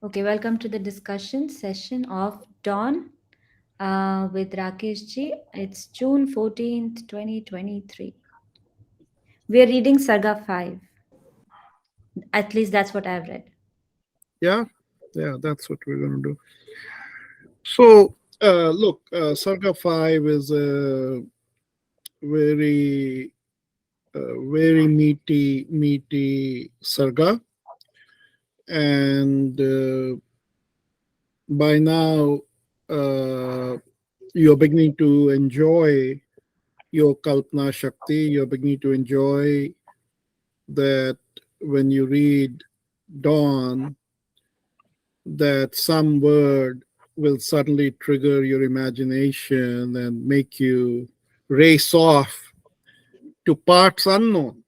Okay, welcome to the discussion session of Dawn with Rakesh ji. It's June 14th, 2023. We are reading Sarga 5. At least that's what I've read. Yeah, yeah, that's what we're going to do. So, look, Sarga 5 is a very, very meaty Sarga. And by now, uh, you're beginning to enjoy your Kalpana Shakti. You're beginning to enjoy that when you read Dawn, that some word will suddenly trigger your imagination and make you race off to parts unknown.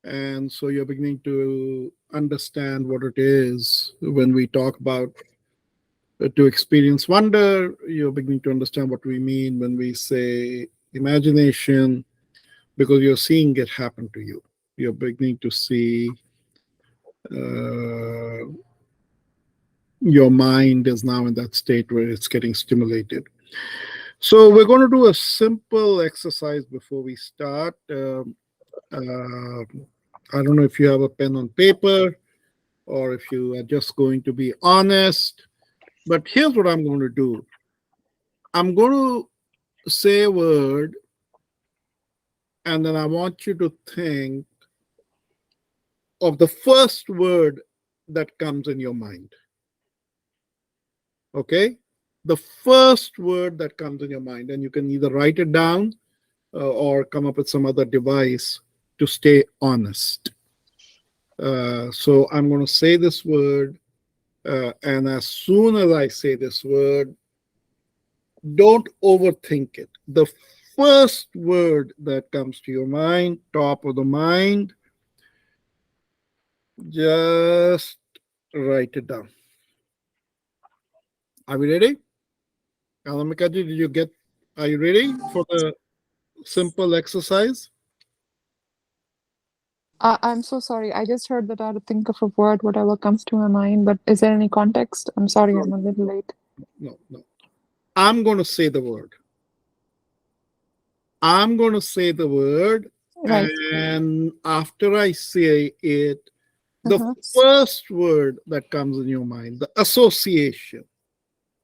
And so you're beginning to understand what it is when we talk about to experience wonder. You're beginning to understand what we mean when we say imagination, because you're seeing it happen to you. You're beginning to see uh, your mind is now in that state where it's getting stimulated. So we're going to do a simple exercise before we start. I don't know if you have a pen on paper or if you are just going to be honest, but here's what I'm going to do. I'm going to say a word, and then I want you to think of the first word that comes in your mind. Okay? The first word that comes in your mind, and you can either write it down or come up with some other device to stay honest. So I'm going to say this word, and as soon as I say this word, don't overthink it. The first word that comes to your mind, top of the mind, just write it down. Are we ready? Alamikaji, are you ready for the simple exercise? I'm so sorry. I just heard that I had to think of a word, whatever comes to my mind. But is there any context? I'm sorry, No, I'm a little late. no. I'm going to say the word. I'm going to say the word, Right. and after I say it, the Uh-huh. first word that comes in your mind, the association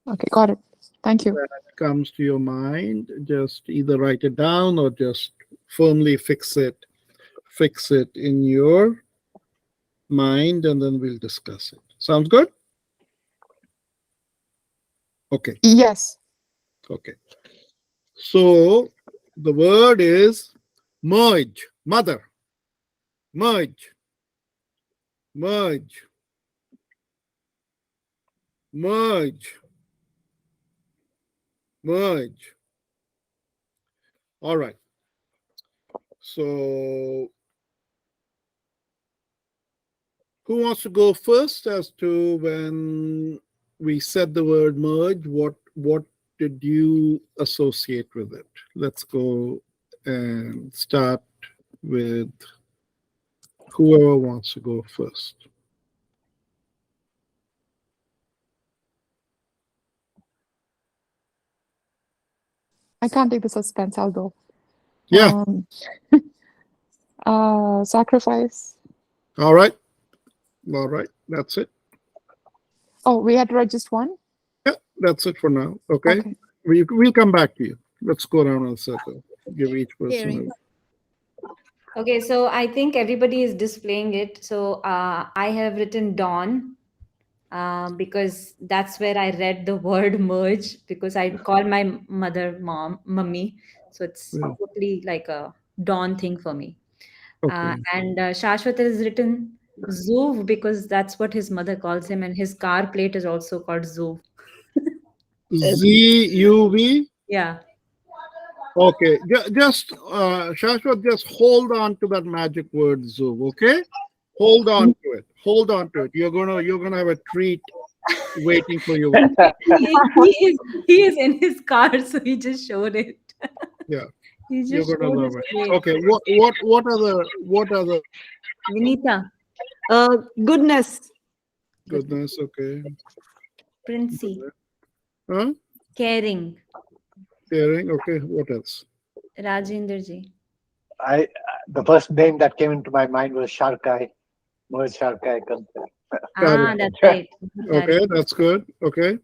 Okay, got it. Thank you. that comes to your mind, just either write it down or just firmly fix it in your mind, and then we'll discuss it. Sounds good? Okay, Yes. okay. So the word is merge, mother, merge, merge, merge, merge. All right. So who wants to go first as to when we said the word merge, what did you associate with it? Let's go and start with whoever wants to go first. I can't take the suspense. I'll go. Yeah. Um, sacrifice. All right. All right. That's it. Oh, we had to write just one? Yeah, that's it for now. Okay. Okay. We'll come back to you. Let's go around in a circle. Give each Hearing. person Okay, so I think everybody is displaying it. So I have written Dawn because that's where I read the word merge because I call my mother mummy. So it's a. Yeah. totally like a Dawn thing for me. Okay. And Shashwat is written Zoov because that's what his mother calls him, and his car plate is also called Zoov. ZUV. Yeah. Okay, just Shashwat, just hold on to that magic word zoo. Okay, hold on to it. Hold on to it. You're gonna have a treat waiting for you. He is in his car, so he just showed it. Yeah, He you're just gonna showed love his it. plate. Okay, what other Vinita. Uh, Goodness. Goodness. Okay. Princey. Huh? Caring. Caring. Okay. What else? Rajender ji. I the first name that came into my mind was Sharkai, Merge Sharkai company. Ah, Correct. that's right. Okay. Sorry. That's good. Okay.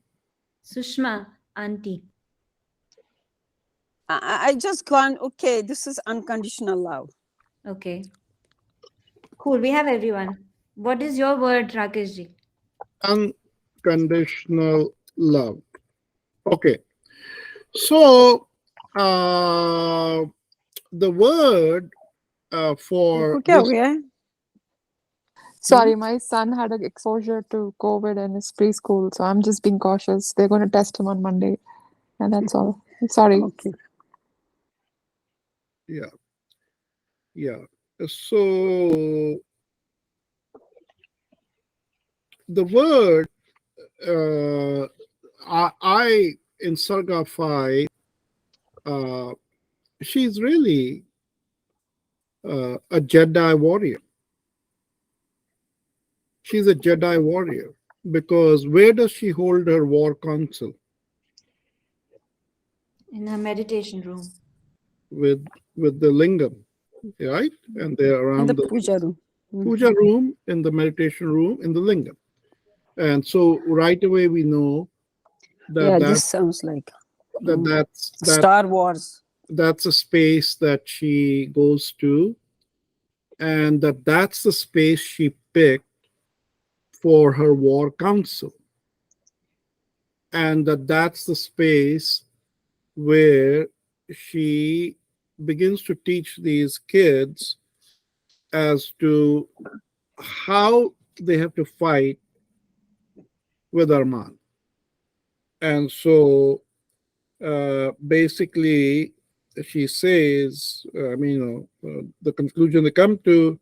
Sushma. Auntie. I just gone, okay, this is unconditional love. Okay. Cool. We have everyone. What is your word, Rakesh ji? Unconditional love. Okay. So, the word for इनको क्या हो this. गया है? Hmm? Sorry, my son had an exposure to COVID in his preschool, so I'm just being cautious. They're going to test him on Monday, and that's all. Sorry. Okay. Yeah. Yeah. So the word I in Sarga 5, uh, she's really a Jedi warrior. She's a Jedi warrior because where does she hold her war council? In her meditation room. With the lingam, right? And they're In the around the puja room. puja room, in the meditation room, in the lingam. And so right away we know that Yeah, this sounds like that's Star Wars. that's a space that she goes to, and that's the space she picked for her war council, and that's the space where she begins to teach these kids as to how they have to fight with Arman. And so basically, she says, the conclusion they come to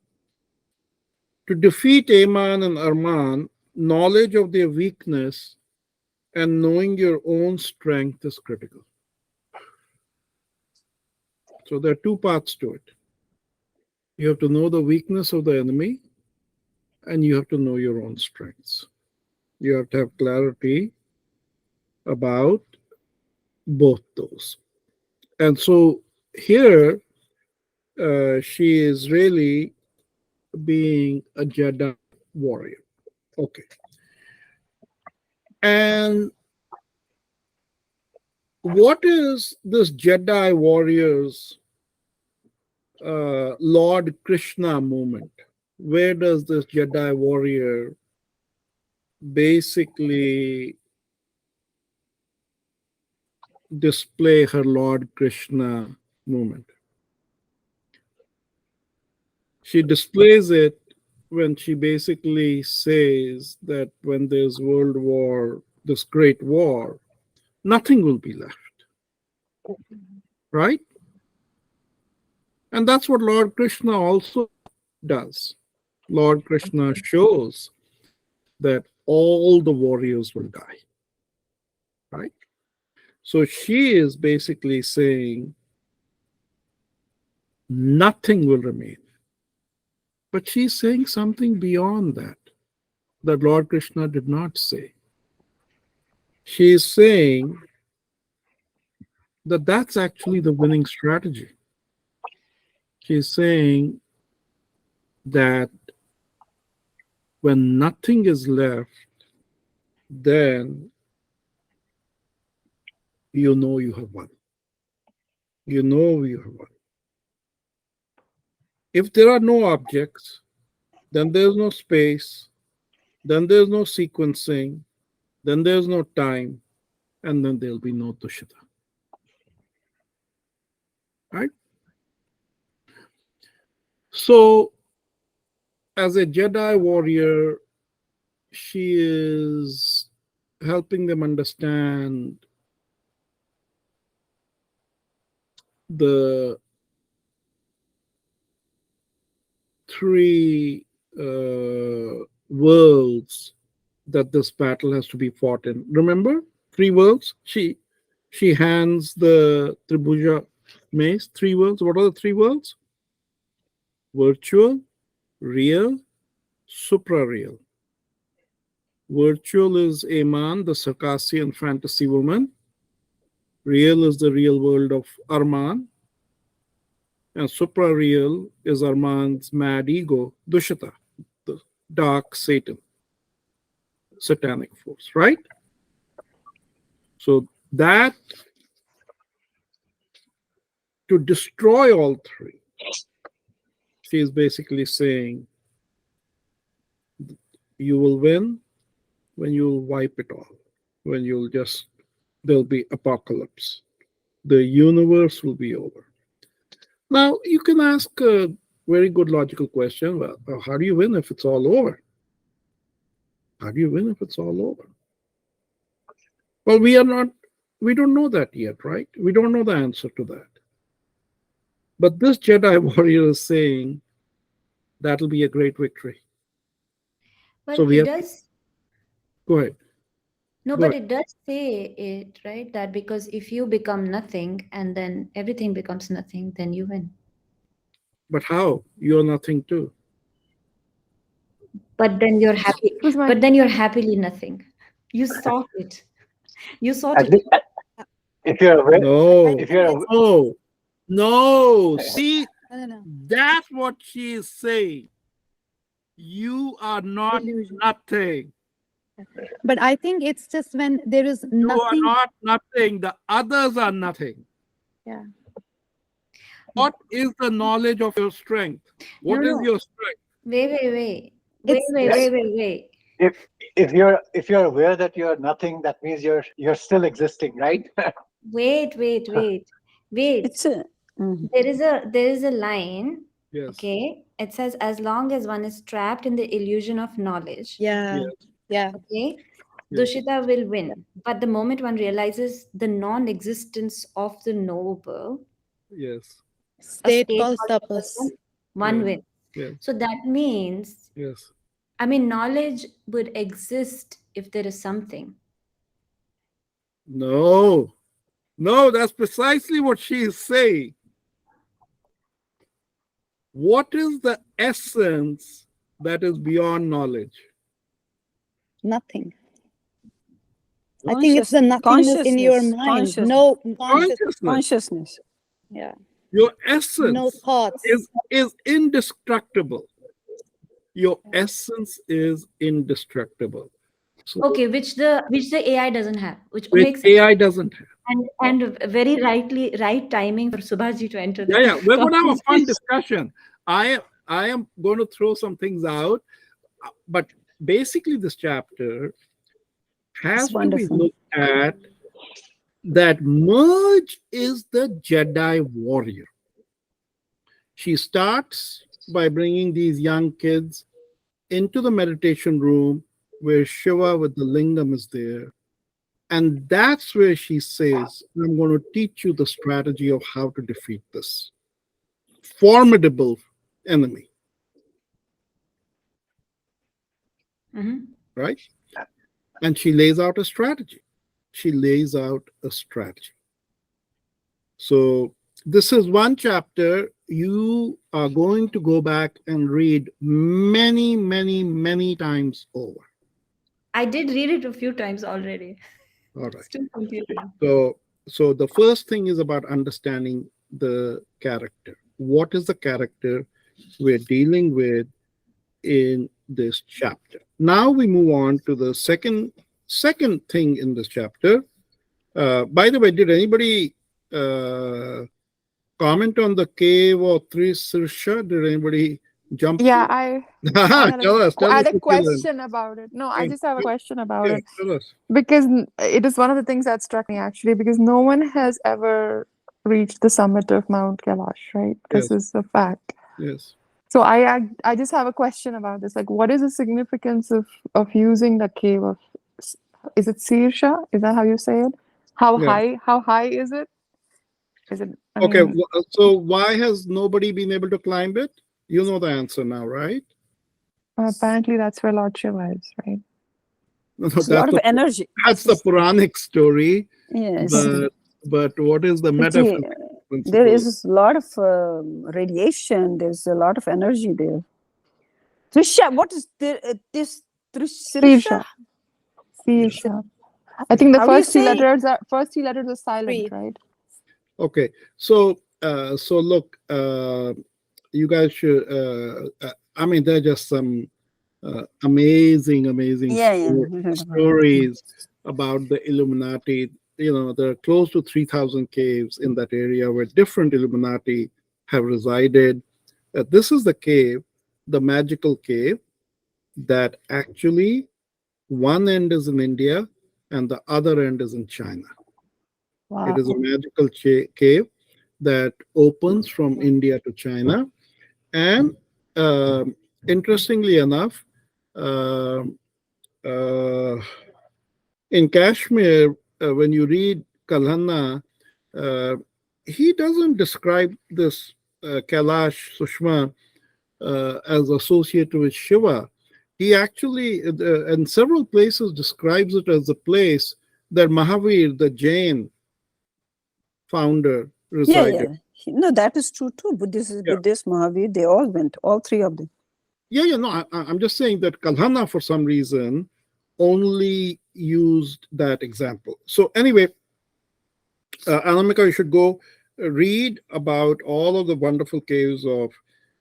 defeat Aman and Arman, knowledge of their weakness and knowing your own strength is critical. So there are two parts to it. You have to know the weakness of the enemy, and you have to know your own strengths. You have to have clarity about both those. And so here, she is really being a Jedi warrior. Okay. And what is this Jedi warriors Lord Krishna movement? Where does this Jedi warrior basically display her Lord Krishna movement? She displays it when she basically says that when there's world war, this great war, nothing will be left. Right? And that's what Lord Krishna also does. Lord Krishna shows that all the warriors will die. Right? So she is basically saying nothing will remain. But she's saying something beyond that Lord Krishna did not say. She is saying that that's actually the winning strategy. She's saying that when nothing is left, then you know you have won. You know you have won. If there are no objects, then there's no space, then there's no sequencing, then there's no time, and then there'll be no Tushita. Right? So, as a Jedi warrior, she is helping them understand the three worlds that this battle has to be fought in. Remember, three worlds. She hands the Tribhuja mace. Three worlds. What are the three worlds? Virtual, real, supra-real. Virtual is Aman, the Circassian fantasy woman. Real is the real world of Arman. And supra-real is Arman's mad ego, Dushita, the dark Satan, satanic force, right? So that, to destroy all three, she is basically saying, you will win when you'll wipe it all, when there'll be apocalypse. The universe will be over. Now, you can ask a very good logical question. Well, how do you win if it's all over? How do you win if it's all over? Well, we don't know that yet, right? We don't know the answer to that. But this Jedi warrior is saying that'll be a great victory. But So we it have, does. go ahead. No, Go but ahead. it does say it, right? That because if you become nothing and then everything becomes nothing, then you win. But how? You're nothing too. But then you're happy. Who's my But then you're happily nothing. You sought it. You sought At it. least, if you're aware, No, if you're aw- no, no. See, I don't know. that's what she is saying. You are not Illusion. nothing. But I think it's just when there is You are nothing. not nothing. The others are nothing. Yeah. What is the knowledge of your strength? What is No. your strength? Wait. It's- if you're aware that you're nothing, that means you're still existing, right? Wait. It's a. Mhm. There is a line. Yes. Okay. It says, as long as one is trapped in the illusion of knowledge, Yeah. Yes. Yeah. okay, Yes. Dushita will win. But the moment one realizes the non-existence of the knowable, Yes. a State state calls called purpose. person, one Yeah. wins. Yes. So that means, Yes. I mean, knowledge would exist if there is something. No. No, that's precisely what she is saying. What is the essence that is beyond knowledge? Nothing. I think it's the nothingness in your mind. No consciousness. Consciousness. Yeah. Your No essence thoughts. is indestructible. Your essence is indestructible. So Okay, which the AI doesn't have, which which makes sense. AI doesn't have. And very right timing for Subhaji to enter the Yeah. We're going to have a fun conversation. discussion. I am going to throw some things out, but basically this chapter has It's to be wonderful. looked at that Merge is the Jedi warrior. She starts by bringing these young kids into the meditation room where Shiva with the lingam is there. And that's where she says, I'm going to teach you the strategy of how to defeat this formidable enemy, Mhm. right? And she lays out a strategy. So this is one chapter you are going to go back and read many, many, many times over. I did read it a few times already. All right. Still confusing. So the first thing is about understanding the character. What is the character we're dealing with in this chapter? Now we move on to the second thing in this chapter. By the way, did anybody comment on the cave of Sirsha? Did anybody jump? Yeah, to? I had Tell us. I had a what you learned. question about it. No, I just have a question about Yeah, it tell us. because it is one of the things that struck me actually because no one has ever reached the summit of Mount Kailash, right? This Yes. is a fact. Yes. So I just have a question about this. Like, what is the significance of using the cave of? Is it Sirsha? Is that how you say it? How Yeah. high is it? Is it? I Okay. mean, So why has nobody been able to climb it? You know the answer now, right? apparently that's where Lord Shiva is, right? No, It's a lot of energy. that's the Puranic story. Yes. But what is the But see, metaphysical principle? there is a lot of radiation. There's a lot of energy there. Trisha, what is this? Sirsha? Sirsha. Sirsha. I think the How do you first three say? letters are silent, Three. right? Okay, so look, you guys should. I mean, there are just some amazing Yeah. stories about the Illuminati. You know, there are close to 3,000 caves in that area where different Illuminati have resided. This is the cave, the magical cave, that actually one end is in India and the other end is in China. It Wow. is a magical cave that opens from India to China. And interestingly enough, uh, uh, in Kashmir, when you read Kalhana, uh, he doesn't describe this Kailash Sushma as associated with Shiva. He actually, in several places, describes it as the place that Mahavir, the Jain founder, resided. No, that is true too. Yeah. Buddhist, Mahavir, they all went, all three of them. Yeah. No, I'm just saying that Kalhana, for some reason, only used that example. So anyway, Anamika, you should go read about all of the wonderful caves of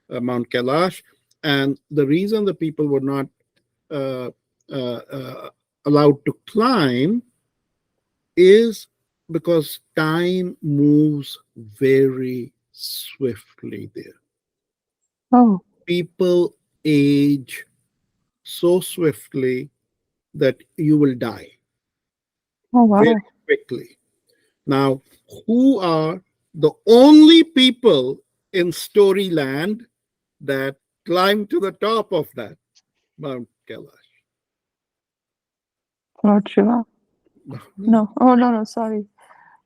Mount Kailash. And the reason the people were not uh, allowed to climb is because time moves very swiftly there. Oh, People age so swiftly that you will die oh wow. very quickly. Now, who are the only people in Storyland that climb to the top of that Mount Kailash? Lord Shiva. No. Oh no, sorry.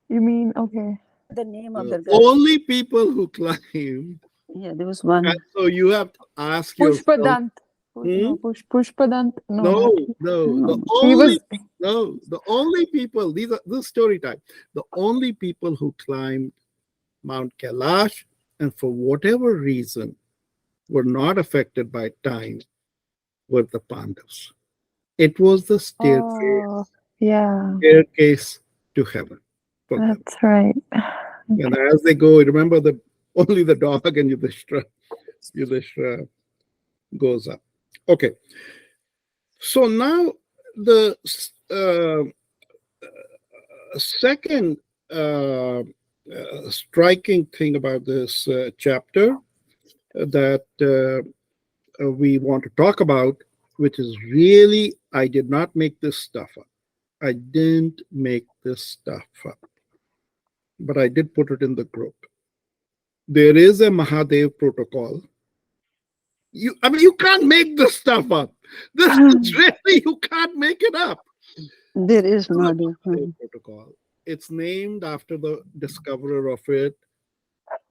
You mean okay. The name of The the only people who climb, Yeah, there was one. and so you have to ask yourself, Pushpadant. Hmm? No, Pushpadant. No. no, not- the He the only people, this is story time. The only people who climbed Mount Kailash and for whatever reason were not affected by time were the Pandavas. It was the Oh, yeah, staircase to heaven for them. that's right. And as they go, remember that only the dog and Yudhishthira goes up. Okay. So now the second striking thing about this chapter that we want to talk about, which is really, I did not make this stuff up. I didn't make this stuff up, but I did put it in the group. There is a Mahadev protocol. You can't make this stuff up. This is really, you can't make it up. There is The Mahadev. Mahadev protocol. It's named after the discoverer of it,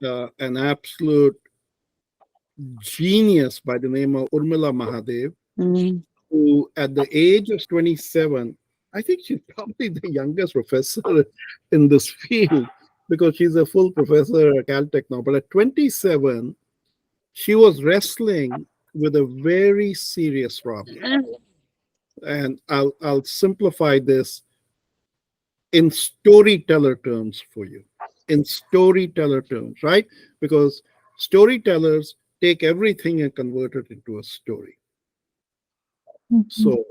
an absolute genius by the name of Urmila Mahadev, who at the age of 27, I think she's probably the youngest professor in this field because she's a full professor at Caltech now. But at 27, she was wrestling with a very serious problem. And I'll simplify this in storyteller terms for you. In storyteller terms, right? Because storytellers take everything and convert it into a story. So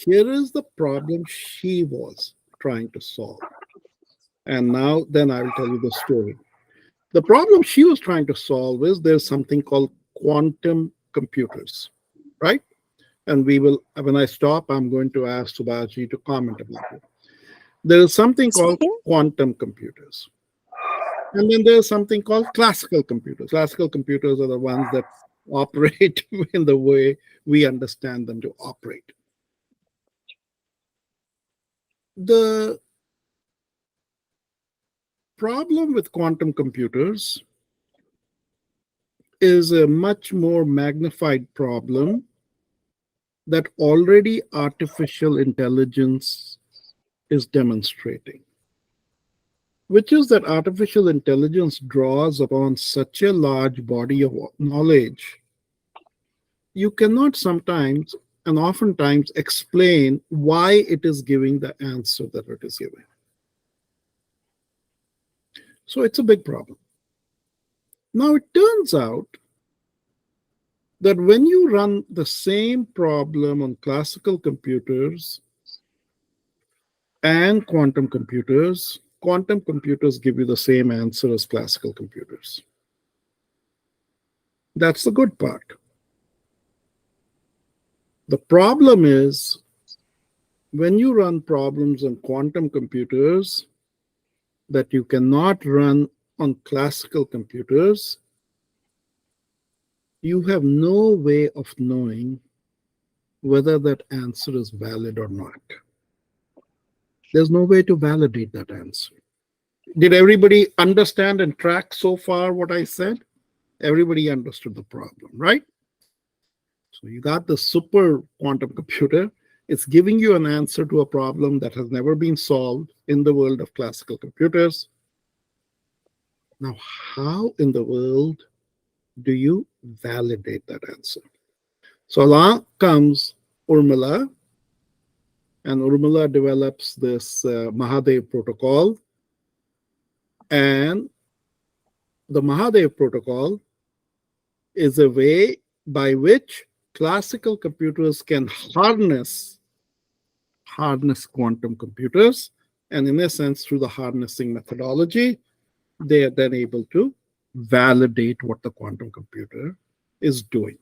here is the problem she was trying to solve. And now then I will tell you the story. The problem she was trying to solve is there's something called quantum computers, right? And we will, when I stop, I'm going to ask Subhaji to comment about it. There is something called quantum computers. And then there's something called classical computers. Classical computers are the ones that operate in the way we understand them to operate. The problem with quantum computers is a much more magnified problem that already artificial intelligence is demonstrating, which is that artificial intelligence draws upon such a large body of knowledge. You cannot sometimes and oftentimes explain why it is giving the answer that it is giving. So it's a big problem. Now it turns out that when you run the same problem on classical computers and quantum computers give you the same answer as classical computers. That's the good part. The problem is when you run problems on quantum computers that you cannot run on classical computers, you have no way of knowing whether that answer is valid or not. There's no way to validate that answer. Did everybody understand and track so far what I said? Everybody understood the problem, right? So you got the super quantum computer. It's giving you an answer to a problem that has never been solved in the world of classical computers. Now, how in the world do you validate that answer? So along comes Urmila, and Urmila develops this Mahadev protocol. And the Mahadev protocol is a way by which classical computers can harness quantum computers. And in a sense, through the harnessing methodology, they are then able to validate what the quantum computer is doing.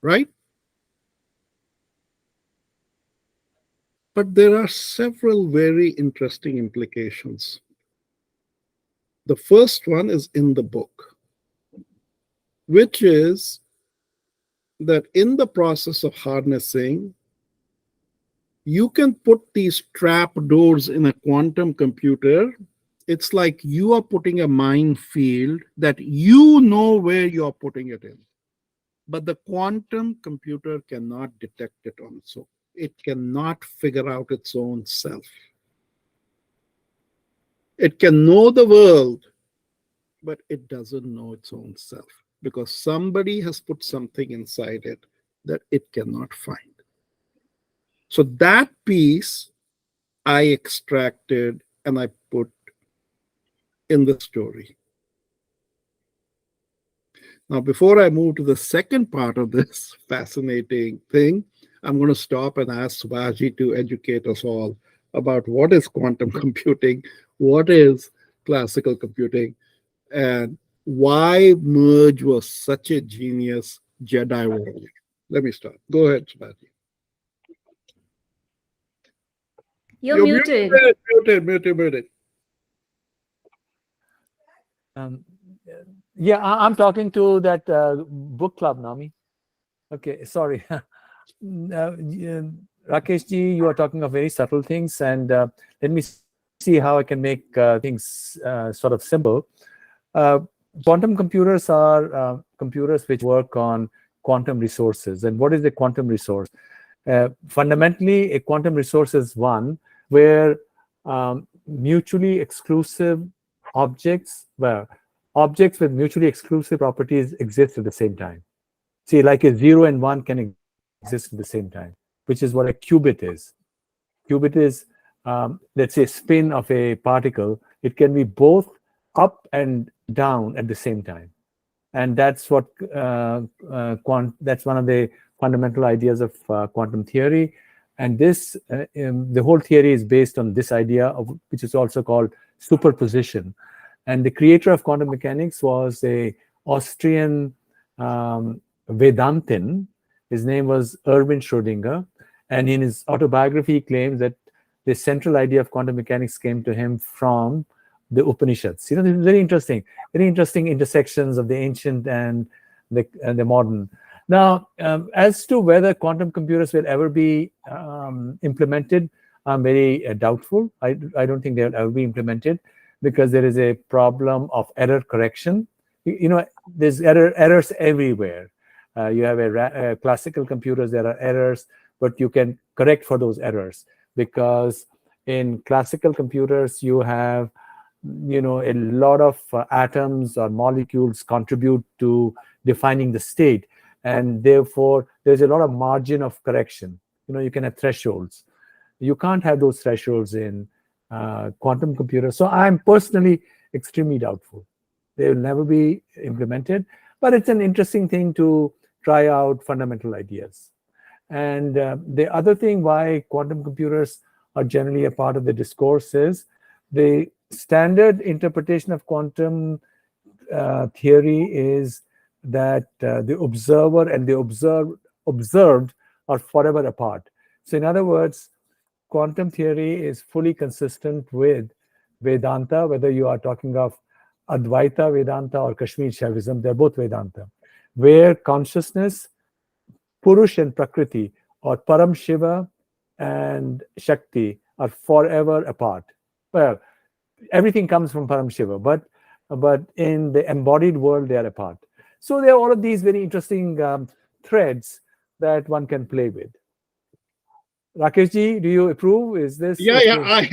Right? But there are several very interesting implications. The first one is in the book, which is that in the process of harnessing, you can put these trap doors in a quantum computer. It's like you are putting a minefield that you know where you're putting it in. But the quantum computer cannot detect it on its own. It cannot figure out its own self. It can know the world, but it doesn't know its own self because somebody has put something inside it that it cannot find. So that piece I extracted and I put in the story. Now, before I move to the second part of this fascinating thing, I'm going to stop and ask Subhaji to educate us all about what is quantum computing, what is classical computing, and why Merge was such a genius Jedi warrior. Let me start. Go ahead, Subhaji. You're muted. Muted. Yeah, I'm talking to that book club, Nami. Okay, sorry. Rakesh ji, you are talking of very subtle things, and let me see how I can make things sort of simple. Quantum computers are computers which work on quantum resources. And what is a quantum resource? Fundamentally, a quantum resource is one where mutually exclusive objects, objects with mutually exclusive properties exist at the same time. See, like a 0 and 1 can exist at the same time, which is what a qubit is. Qubit is, let's say, a spin of a particle. It can be both up and down at the same time. And that's what that's one of the fundamental ideas of quantum theory. And this, the whole theory is based on this idea, which is also called superposition. And the creator of quantum mechanics was a Austrian Vedantin. His name was Erwin Schrödinger. And in his autobiography, he claims that the central idea of quantum mechanics came to him from the Upanishads. You know, this is very interesting intersections of the ancient and the modern. Now, as to whether quantum computers will ever be implemented, I'm very doubtful. I don't think they'll ever be implemented because there is a problem of error correction. You know, there's errors everywhere. You have classical computers, there are errors, but you can correct for those errors because in classical computers, you have, you know, a lot of atoms or molecules contribute to defining the state. and therefore there's a lot of margin of correction. You can have thresholds. You can't have those thresholds in quantum computers. So I'm personally extremely doubtful. They will never be implemented, but it's an interesting thing to try out fundamental ideas. And the other thing why quantum computers are generally a part of the discourse is the standard interpretation of quantum theory is that the observer and the observed are forever apart. So in other words, quantum theory is fully consistent with Vedanta, whether you are talking of Advaita Vedanta or Kashmir Shaivism, they're both Vedanta, where consciousness, Purush and Prakriti, or Param Shiva and Shakti are forever apart. Well, everything comes from Param Shiva, but in the embodied world, they are apart. So there are all of these very interesting threads that one can play with. Rakeshji, do you approve? Is this? Yeah.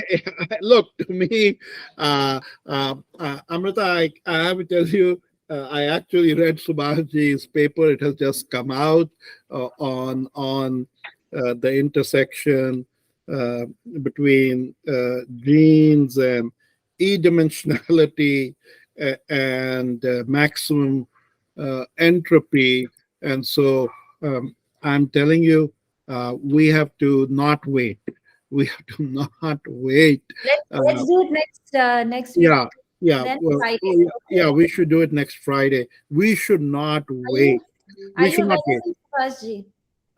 Look, to me, Amrita, I have to tell you, I actually read Subhashji's paper. It has just come out on the intersection between genes and e-dimensionality and maximum entropy. And so I'm telling you, we have to not wait. We have to not wait. Let's do it next week. Yeah. Then Well, Friday. yeah, we should do it next Friday. We should not wait. Are We should you not wait. available, Subhashji?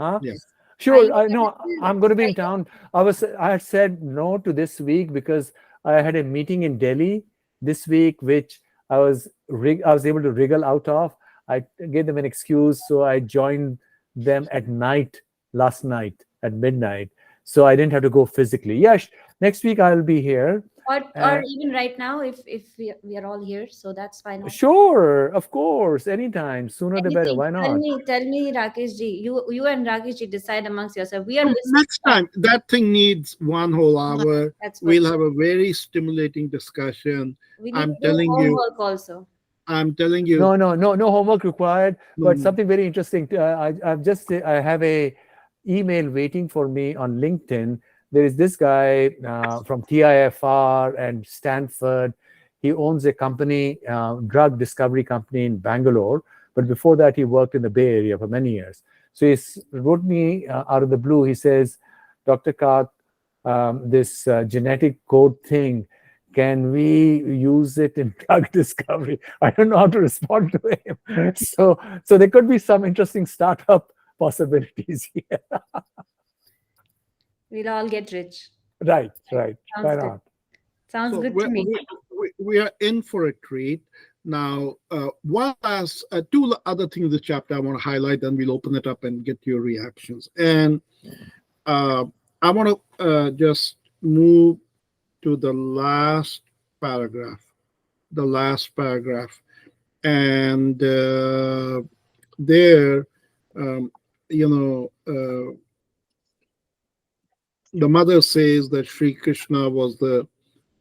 Huh? Yeah. Sure. No, I'm going to be in town. I had said no to this week because I had a meeting in Delhi this week, which I was able to wriggle out of. I gave them an excuse, so I joined them at night last night at midnight. So I didn't have to go physically. Yes, next week I'll be here. Or even right now, if we are all here, so that's fine. Sure, of course, anytime, sooner the better. Why not? Tell me, Rakesh ji. You and Rakesh ji decide amongst yourself. We are next time. That thing needs one whole hour. We'll have a very stimulating discussion. I'm telling you. Homework also. I'm telling you. No homework required. But something very interesting. I have a email waiting for me on LinkedIn. There is this guy from TIFR and Stanford. He owns a company, drug discovery company in Bangalore. But before that, he worked in the Bay Area for many years. So he wrote me out of the blue. He says, Dr. Kak, this genetic code thing, can we use it in drug discovery? I don't know how to respond to him. So there could be some interesting startup possibilities here. We'll all get rich. Right. Why not? Sounds good to me. We are in for a treat. Now, one last, two other things in the chapter I want to highlight, and we'll open it up and get your reactions. And I want to just move to the last paragraph. And there, the mother says that Sri Krishna was the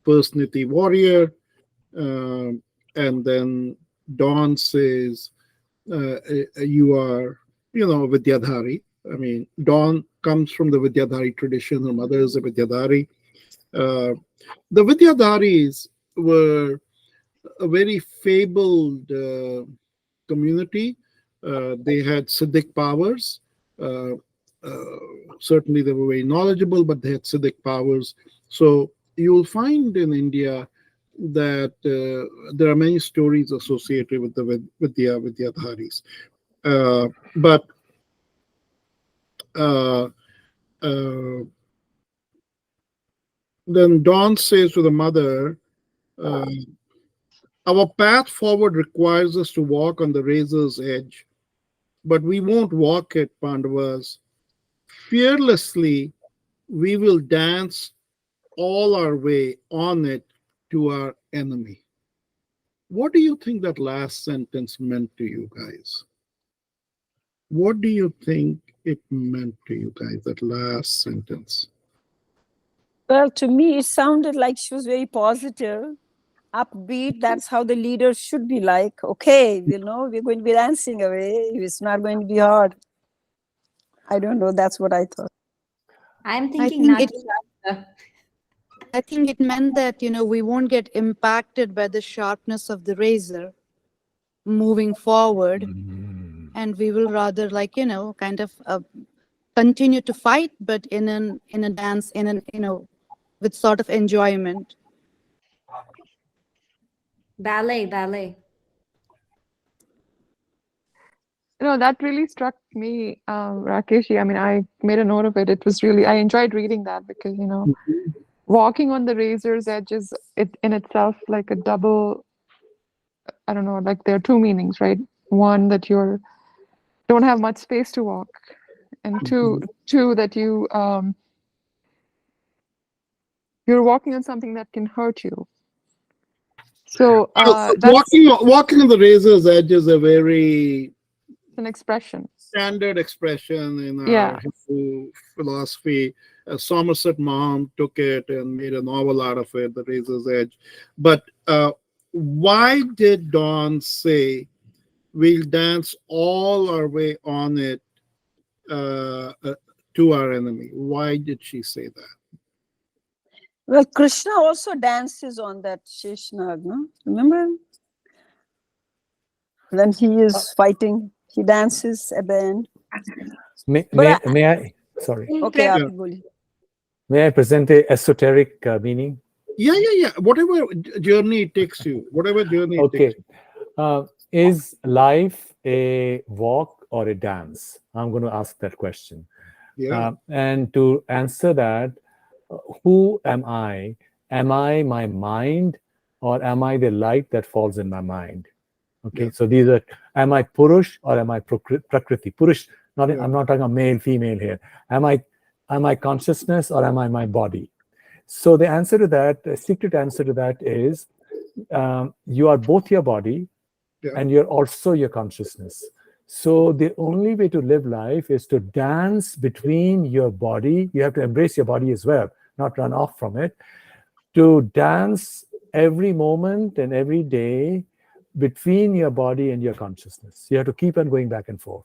first Niti warrior. And then Dawn says, you are, Vidyadhari. I mean, Dawn comes from the Vidyadhari tradition. Her mother is a Vidyadhari. The Vidyadharis were a very fabled community. They had Siddhic powers. Certainly they were very knowledgeable, but they had Siddhic powers. So you'll find in India that there are many stories associated with the Vidyadharis. But then Dawn says to the mother, our path forward requires us to walk on the razor's edge, but we won't walk it, Pandavas. Fearlessly, we will dance all our way on it to our enemy. What do you think that last sentence meant to you guys? What do you think it meant to you guys, that last sentence? Well, to me, it sounded like she was very positive. upbeat. That's how the leaders should be like. Okay, we're going to be dancing away. It's not going to be hard. I don't know. That's what I thought. I'm thinking I think it meant that, we won't get impacted by the sharpness of the razor moving forward. And we will rather kind of continue to fight, but in a dance, with sort of enjoyment. Ballet. That really struck me, Rakesh. I mean, I made a note of it. It was I enjoyed reading that because, walking on the razor's edge is in itself like a double, I don't know, like there are two meanings, right? One, that don't have much space to walk, and two that you're walking on something that can hurt you. So walking on the razor's edge is a very an expression, standard expression in our Hindu philosophy. Somerset Maugham took it and made a novel out of it, The Razor's Edge. But why did Dawn say we'll dance all our way on it to our enemy? Why did she say that? Well, Krishna also dances on that Sheshnag, no? Remember? When he is fighting, he dances at the end. May I? Sorry. Okay, May I present a esoteric meaning? Yeah. Whatever journey it takes you, whatever journey it takes you. Is life a walk or a dance? I'm going to ask that question. Yeah. And to answer that, who am I? Am I my mind, or am I the light that falls in my mind? Okay, so these are, am I Purush or am I Prakriti? Purush, I'm not talking about male, female here. Am I consciousness or am I my body? So the answer to that, the secret answer to that is, you are both your body and you're also your consciousness. So the only way to live life is to dance between your body. You have to embrace your body as well, not run off from it. To dance every moment and every day between your body and your consciousness. You have to keep on going back and forth.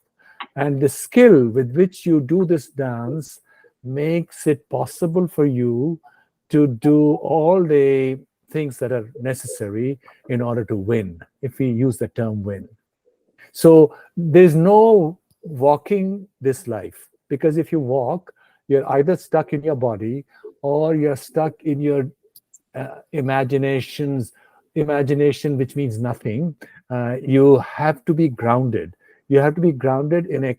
And the skill with which you do this dance makes it possible for you to do all the things that are necessary in order to win, if we use the term win. So there's no walking this life, because if you walk, you're either stuck in your body or you're stuck in your imagination, which means nothing. You have to be grounded. You have to be grounded in a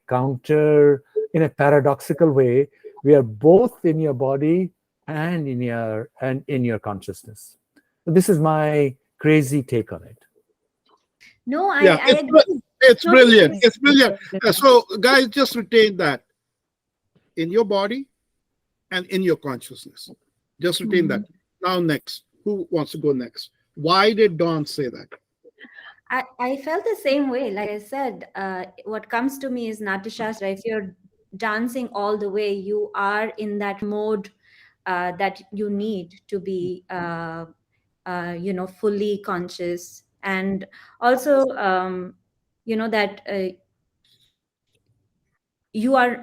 paradoxical way. We are both in your body and in your consciousness. So this is my crazy take on it. No, I agree. It's brilliant. It's brilliant. So guys, just retain that in your body and in your consciousness. Just retain that. Now next, who wants to go next? Why did Dawn say that? I felt the same way. Like I said, what comes to me is Natyashastra. If you're dancing all the way, you are in that mode that you need to be, fully conscious. And also, that you're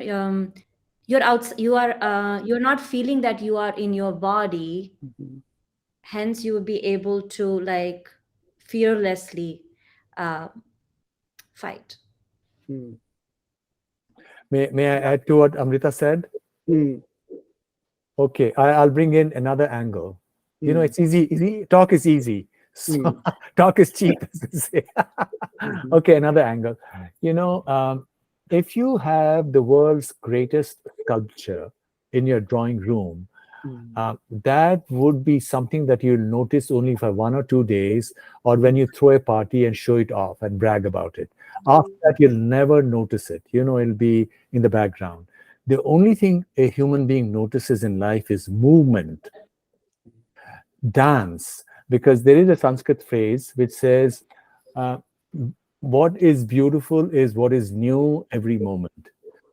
not feeling that you are in your body. Hence, you will be able to fearlessly fight. May I add to what Amrita said? Okay, I'll bring in another angle. It's easy. Talk is easy. So talk is cheap, as they say. Okay, another angle. If you have the world's greatest sculpture in your drawing room, that would be something that you'll notice only for 1 or 2 days, or when you throw a party and show it off and brag about it. After that, you'll never notice it. It'll be in the background. The only thing a human being notices in life is movement, dance, because there is a Sanskrit phrase which says, what is beautiful is what is new every moment.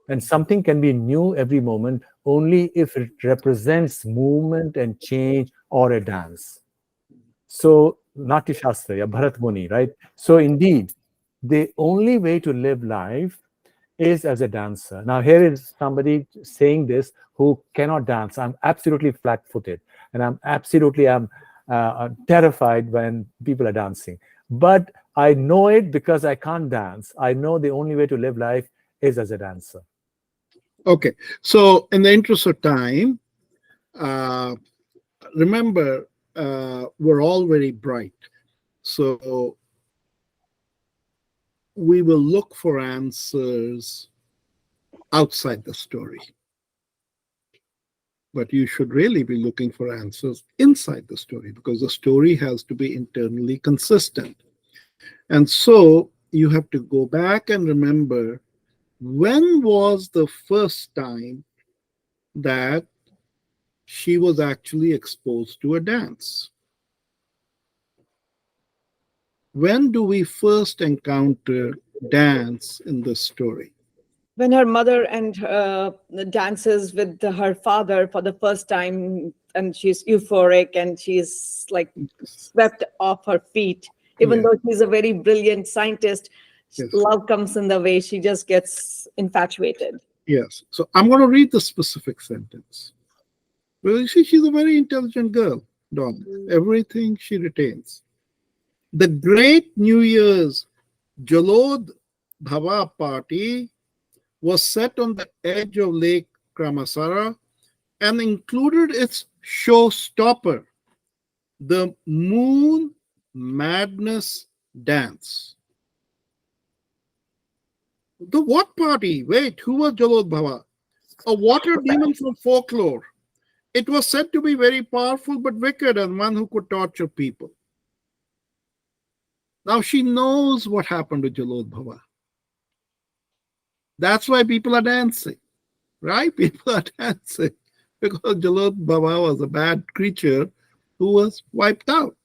And something can be new every moment only if it represents movement and change or a dance. So Natya Shastra, yeah, Bharat Muni, right? So indeed, the only way to live life is as a dancer. Now, here is somebody saying this who cannot dance. I'm absolutely flat-footed, and I'm absolutely terrified when people are dancing. But I know it because I can't dance. I know the only way to live life is as a dancer. Okay. So, in the interest of time, uh, remember, we're all very bright. So, we will look for answers outside the story. But you should really be looking for answers inside the story because the story has to be internally consistent. And so you have to go back and remember when was the first time that she was actually exposed to a dance? When do we first encounter dance in the story? When her mother and dances with her father for the first time, and she's euphoric and she's like swept off her feet, even Yeah. though she's a very brilliant scientist. Yes. Love comes in the way, she just gets infatuated. Yes. So I'm going to read the specific sentence. Well, you see, she's a very intelligent girl, Dawn. Everything she retains. The great New Year's Jalod Dhava party was set on the edge of Lake Kramasara and included its showstopper, the Moon Madness Dance. The what party? Wait, who was Jalod Bhava? A water demon from folklore. It was said to be very powerful but wicked and one who could torture people. Now she knows what happened to Jalod Bhava. That's why people are dancing, right? People are dancing because Jalod Bhava was a bad creature who was wiped out.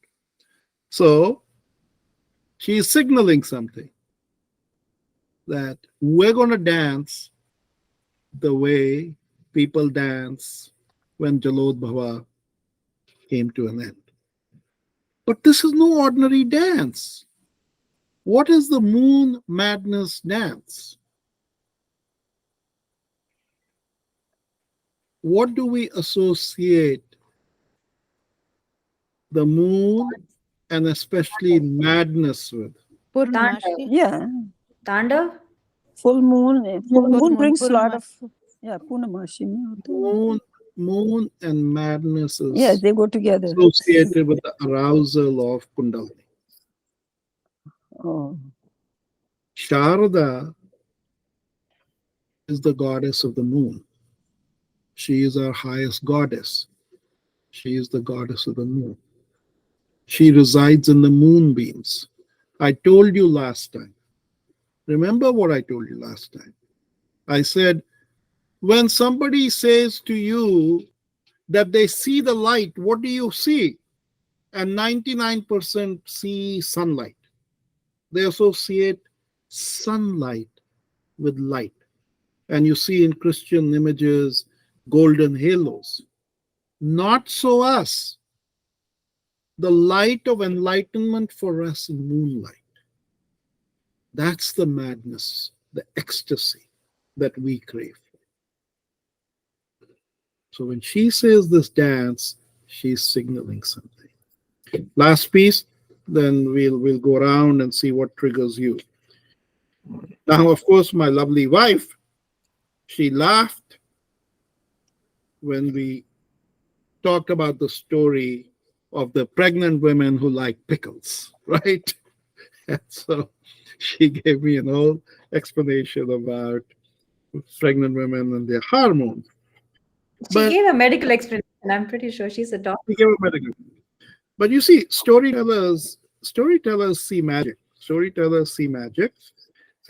So she is signaling something that we're going to dance the way people dance when Jalod Bhava came to an end. But this is no ordinary dance. What is the Moon Madness dance? What do we associate the moon and especially madness with? Purnamashi. Yeah, Tandav? full moon. Full moon brings a lot Purnamashi. of, yeah, Purnamashi mein hota hai. Moon and madness Yeah, is they go together. associated with the arousal of Kundalini. Oh, Sharada is the goddess of the moon. She is our highest goddess. She is the goddess of the moon. She resides in the moonbeams. I told you last time. Remember what I told you last time? I said, when somebody says to you that they see the light, what do you see? And 99% see sunlight. They associate sunlight with light. And you see in Christian images golden halos. Not so us. The light of enlightenment for us in moonlight. That's the madness, the ecstasy that we crave. So when she says this dance, she's signaling something. Last piece, then we'll go around and see what triggers you. Now, of course, my lovely wife, she laughed when we talked about the story of the pregnant women who like pickles, right? And so she gave me an whole explanation about pregnant women and their hormones. She But gave a medical explanation. I'm pretty sure she's a doctor. we gave a medical. But you see, storytellers see magic. Storytellers see magic.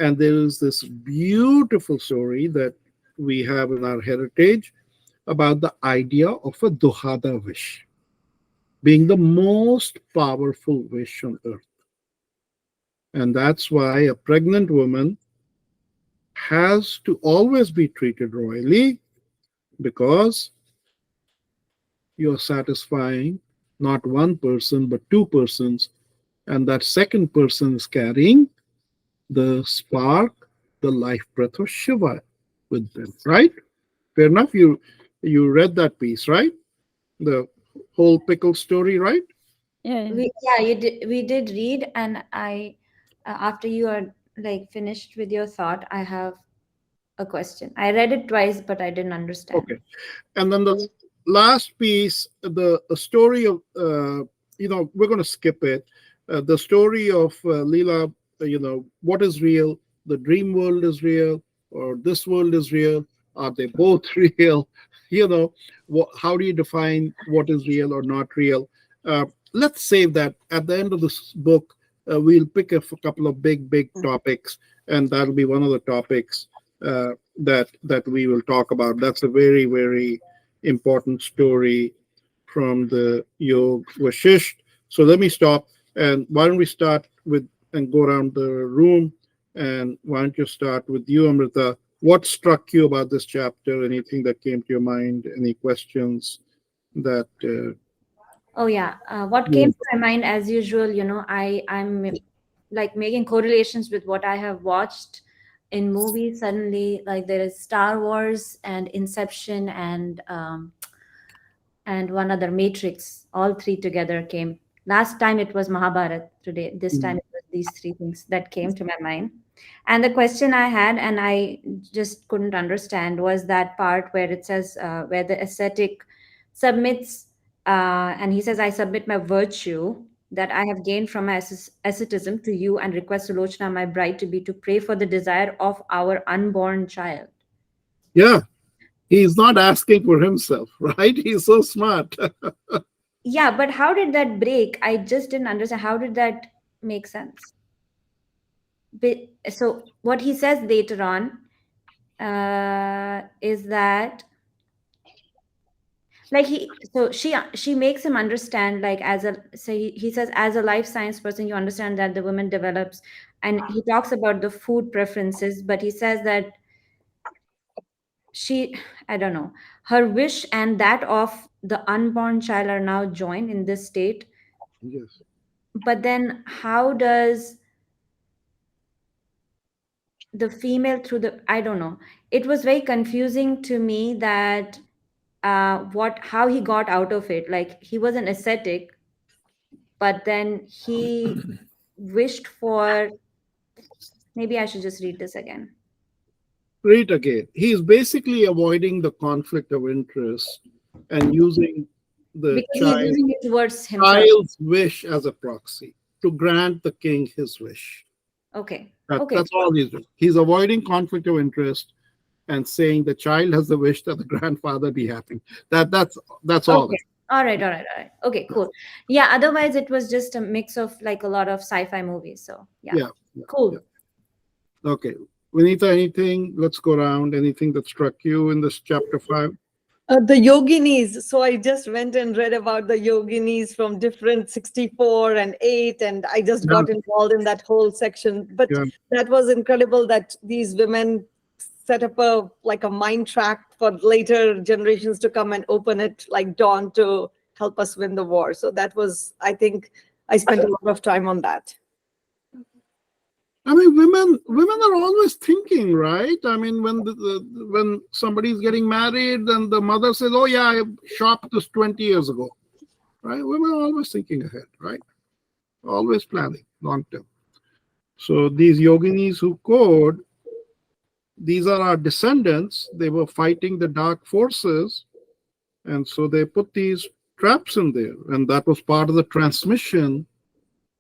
And there is this beautiful story that we have in our heritage about the idea of a Duhada wish being the most powerful wish on earth. And that's why a pregnant woman has to always be treated royally because you're satisfying not one person, but two persons. And that second person is carrying the spark, the life breath of Shiva with them, right? Fair enough. You read that piece, right? The whole pickle story, right? Yeah, yeah. Yeah, you did. We did read, and after you are like finished with your thought, I have a question. I read it twice, but I didn't understand. Okay. And then the last piece, the story of, we're going to skip it. The story of Leela, what is real? The dream world is real, or this world is real? Are they both real? How do you define what is real or not real? Let's save that. At the end of this book, we'll pick a couple of big topics, and that'll be one of the topics that we will talk about. That's a very important story from the Yog Vashisht. So let me stop, and why don't we start with and go around the room, and why don't you start with you, Amrita? What struck you about this chapter? Anything that came to your mind? Any questions that? Oh yeah, what Yeah. came to my mind as usual, I'm like making correlations with what I have watched in movies. Suddenly, like there is Star Wars and Inception and one other Matrix. All three together came. Last time it was Mahabharat. Today, this time Mm. it was these three things that came to my mind. And the question I had, and I just couldn't understand, was that part where it says, where the ascetic submits, and he says, I submit my virtue that I have gained from my asceticism to you and request Sulochana, my bride, to be to pray for the desire of our unborn child. Yeah, he's not asking for himself, right? He's so smart. Yeah, but how did that break? I just didn't understand. How did that make sense? So what he says later on is that, like, she makes him understand, like, as a, so he says, as a life science person, you understand that the woman develops, and he talks about the food preferences, but he says that she, I don't know, her wish and that of the unborn child are now joined in this state. Yes. But then how does the female, through the, I don't know, it was very confusing to me that what how he got out of it. Like, he was an ascetic, but then he wished for, maybe I should just read this again. Read again. He's basically avoiding the conflict of interest and using the Because he's using it towards himself. child's wish as a proxy to grant the king his wish. Okay. That, Okay. that's all he's doing. He's avoiding conflict of interest and saying the child has the wish that the grandfather be happy. That's all. Okay. All right. Okay, cool. Yeah, otherwise it was just a mix of like a lot of sci-fi movies. So yeah. Yeah. Cool. Okay. Vinita, anything? Let's go around. Anything that struck you in this chapter 5? The yoginis. So I just went and read about the yoginis from different 64 and 8, and I just got involved in that whole section. But Yeah. that was incredible that these women set up a mind track for later generations to come and open it, like Dawn, to help us win the war. So that was, I think, I spent a lot of time on that. I mean, women are always thinking, right? I mean, when somebody's getting married and the mother says, "Oh yeah, I shopped this 20 years ago," right? Women are always thinking ahead, right? Always planning long term. So these yoginis who code, these are our descendants. They were fighting the dark forces, and so they put these traps in there, and that was part of the transmission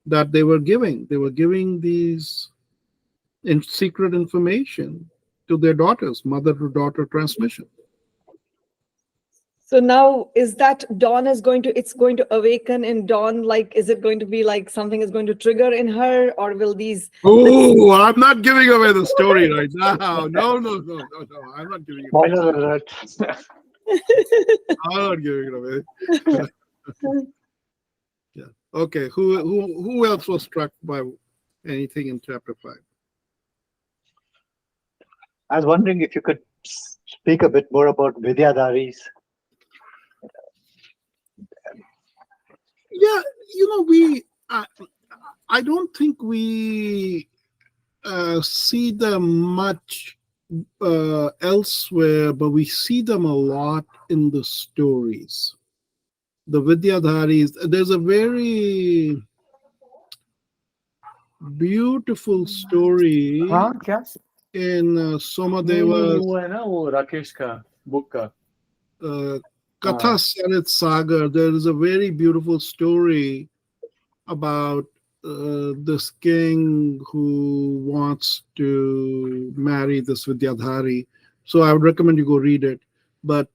that they were giving. They were giving these in secret information to their daughters, mother to daughter transmission. So now, is that Dawn is going to, it's going to awaken in Dawn? Like, is it going to be like something is going to trigger in her, or will these? Oh, I'm not giving away the story right now. No. I'm not giving it away. Spoiler alert. I'm not giving it away. Yeah. Okay. Who else was struck by anything in chapter 5? I was wondering if you could speak a bit more about Vidyadharis. Yeah, I don't think we see them much elsewhere, but we see them a lot in the stories. The Vidyadharis, there's a very beautiful story हाँ क्या in Somadeva's वो है ना वो राकेश का book का Katha Sarit Sagar. There is a very beautiful story about this king who wants to marry this Vidyadhari. So I would recommend you go read it. But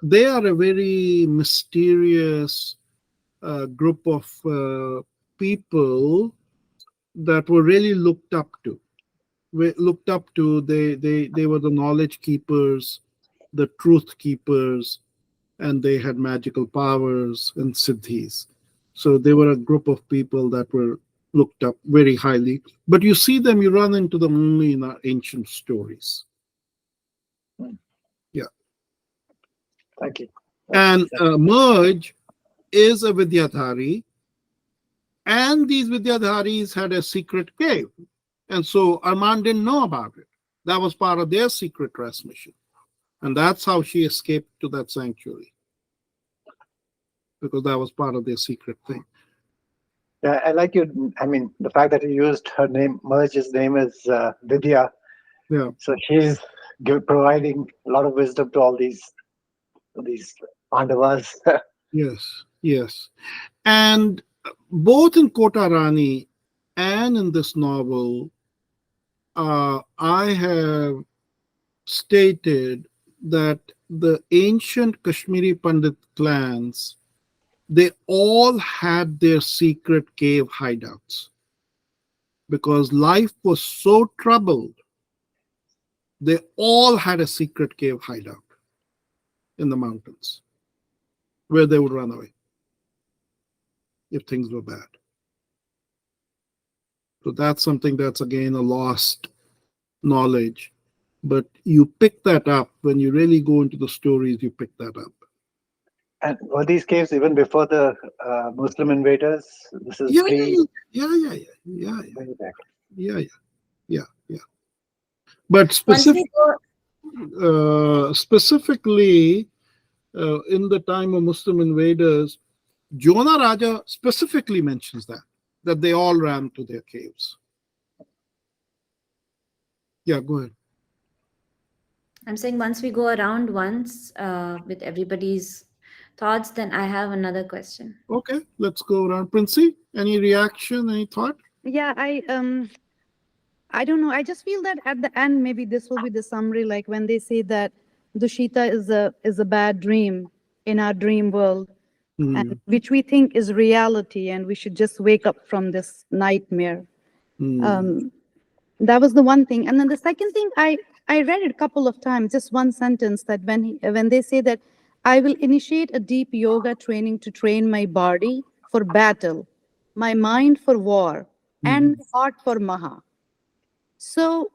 they are a very mysterious group of people that were really looked up to. They were the knowledge keepers, the truth keepers, and they had magical powers and siddhis. So they were a group of people that were looked up very highly. But you see them, you run into them only in our ancient stories. Yeah. Thank you. And Merge is a Vidyadhari, and these Vidyadharis had a secret cave. And so Arman didn't know about it. That was part of their secret transmission. And that's how she escaped to that sanctuary, because that was part of their secret thing. Yeah, I like you. I mean, the fact that you used her name, Merge's name is Vidya. Yeah. So she's providing a lot of wisdom to all these Pandavas. Yes. And both in Kota Rani and in this novel, I have stated that the ancient Kashmiri Pandit clans, they all had their secret cave hideouts because life was so troubled. They all had a secret cave hideout in the mountains where they would run away if things were bad. So that's something that's again a lost knowledge. But you pick that up when you really go into the stories, you pick that up. And were these caves even before the Muslim invaders? This is Yeah. way back. Yeah. But Once we go, specifically in the time of Muslim invaders, Jonah Raja specifically mentions that they all ran to their caves. Yeah, go ahead. I'm saying once we go around once with everybody's thoughts, then I have another question. Okay, let's go around. Princey, any reaction, any thought? Yeah, I don't know. I just feel that at the end, maybe this will be the summary, like when they say that Dushita is a bad dream in our dream world, and which we think is reality, and we should just wake up from this nightmare. That was the one thing. And then the second thing, I read it a couple of times, just one sentence, that when they say that I will initiate a deep yoga training to train my body for battle, my mind for war, and heart for Maha. So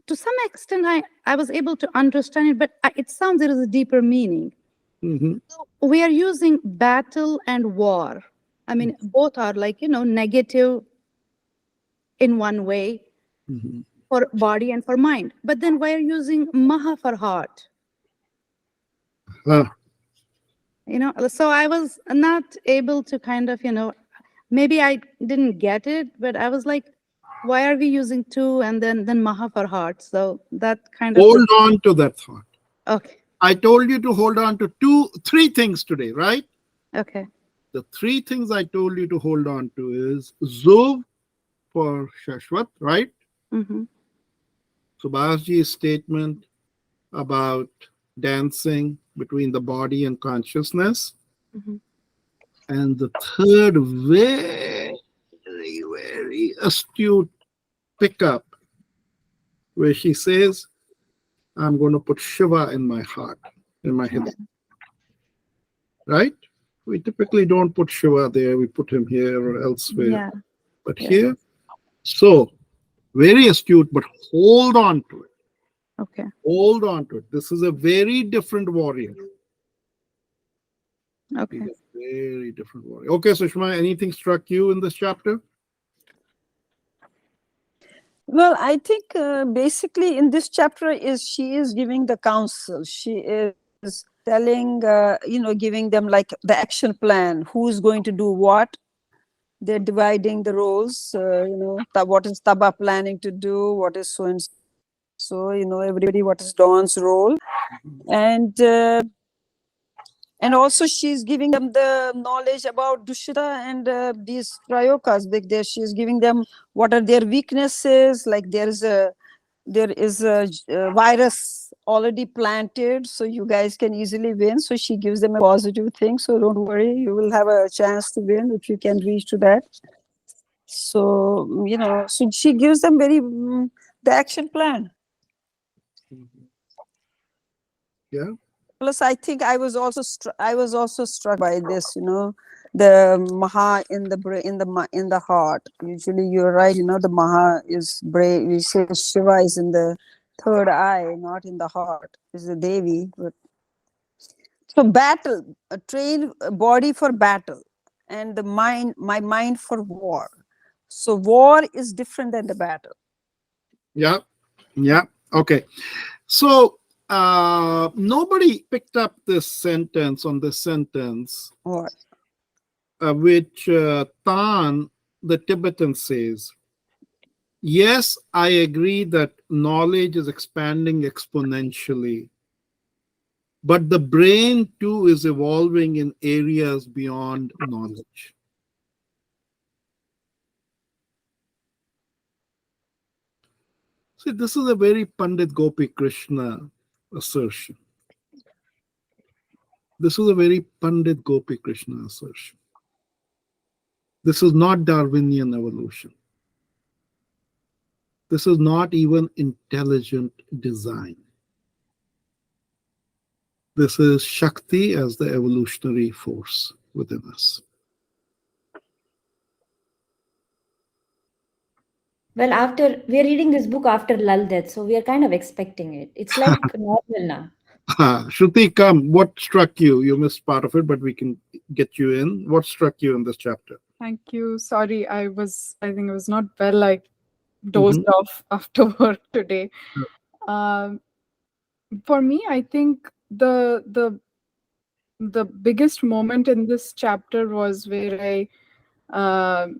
to some extent, I was able to understand it, but it sounds there is a deeper meaning. So we are using battle and war. I mean, both are like, negative in one way for body and for mind. But then we are using Maha for heart. So I was not able to kind of, maybe I didn't get it, but I was like, why are we using two and then Maha for heart? So that kind of hold on to that thought. Okay. I told you to hold on to three things today, right? Okay. The three things I told you to hold on to is Zuv for Shashwat, right? Subhasji's statement about dancing between the body and consciousness. And the third very, very astute pickup where she says, I'm going to put Shiva in my heart, in my head. Right? We typically don't put Shiva there. We put him here or elsewhere. Yeah. But here, so very astute, but hold on to it. Okay. Hold on to it. This is a very different warrior. Okay. He's a Very different warrior. Okay, Sushma, anything struck you in this chapter? Well, I think basically in this chapter is she is giving the counsel. She is telling, giving them like the action plan. Who's going to do what? They're dividing the roles. What is Taba planning to do? What is so and so? Everybody. What is Dawn's role? And also she's giving them the knowledge about Dushita and these Trayokas. She's giving them what are their weaknesses. Like there is a virus already planted, so you guys can easily win. So she gives them a positive thing. So don't worry, you will have a chance to win if you can reach to that. So so she gives them the action plan. Yeah. Plus, I think I was also struck by this. The Maha in the heart. Usually, you're right. The Maha is brave. We say Shiva is in the third eye, not in the heart. Is the Devi. So battle, train body for battle, and my mind for war. So war is different than the battle. Yeah. Yeah. Okay. So nobody picked up this sentence, What? Which Tan, the Tibetan, says. Yes, I agree that knowledge is expanding exponentially, but the brain too is evolving in areas beyond knowledge. See, this is a very Pandit Gopi Krishna assertion. This is a very Pandit Gopi Krishna assertion. This is not Darwinian evolution. This is not even intelligent design. This is Shakti as the evolutionary force within us. Well, after we're reading this book after Lal death, so we are kind of expecting it. It's like normal now. Shruti, come. What struck you? You missed part of it, but we can get you in. What struck you in this chapter? Thank you. Sorry, I think I was not well. I dozed off after work today. For me, I think the biggest moment in this chapter was where I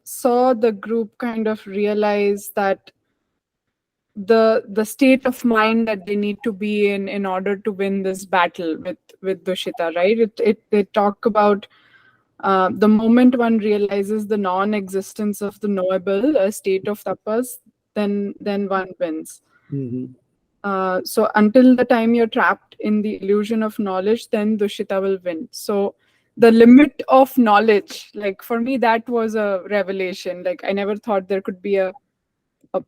saw the group kind of realize that the state of mind that they need to be in order to win this battle with Dushita, right? They talk about the moment one realizes the non-existence of the knowable, a state of tapas, then one wins. So until the time you're trapped in the illusion of knowledge, then Dushita will win. So the limit of knowledge, like for me, that was a revelation. Like I never thought there could be a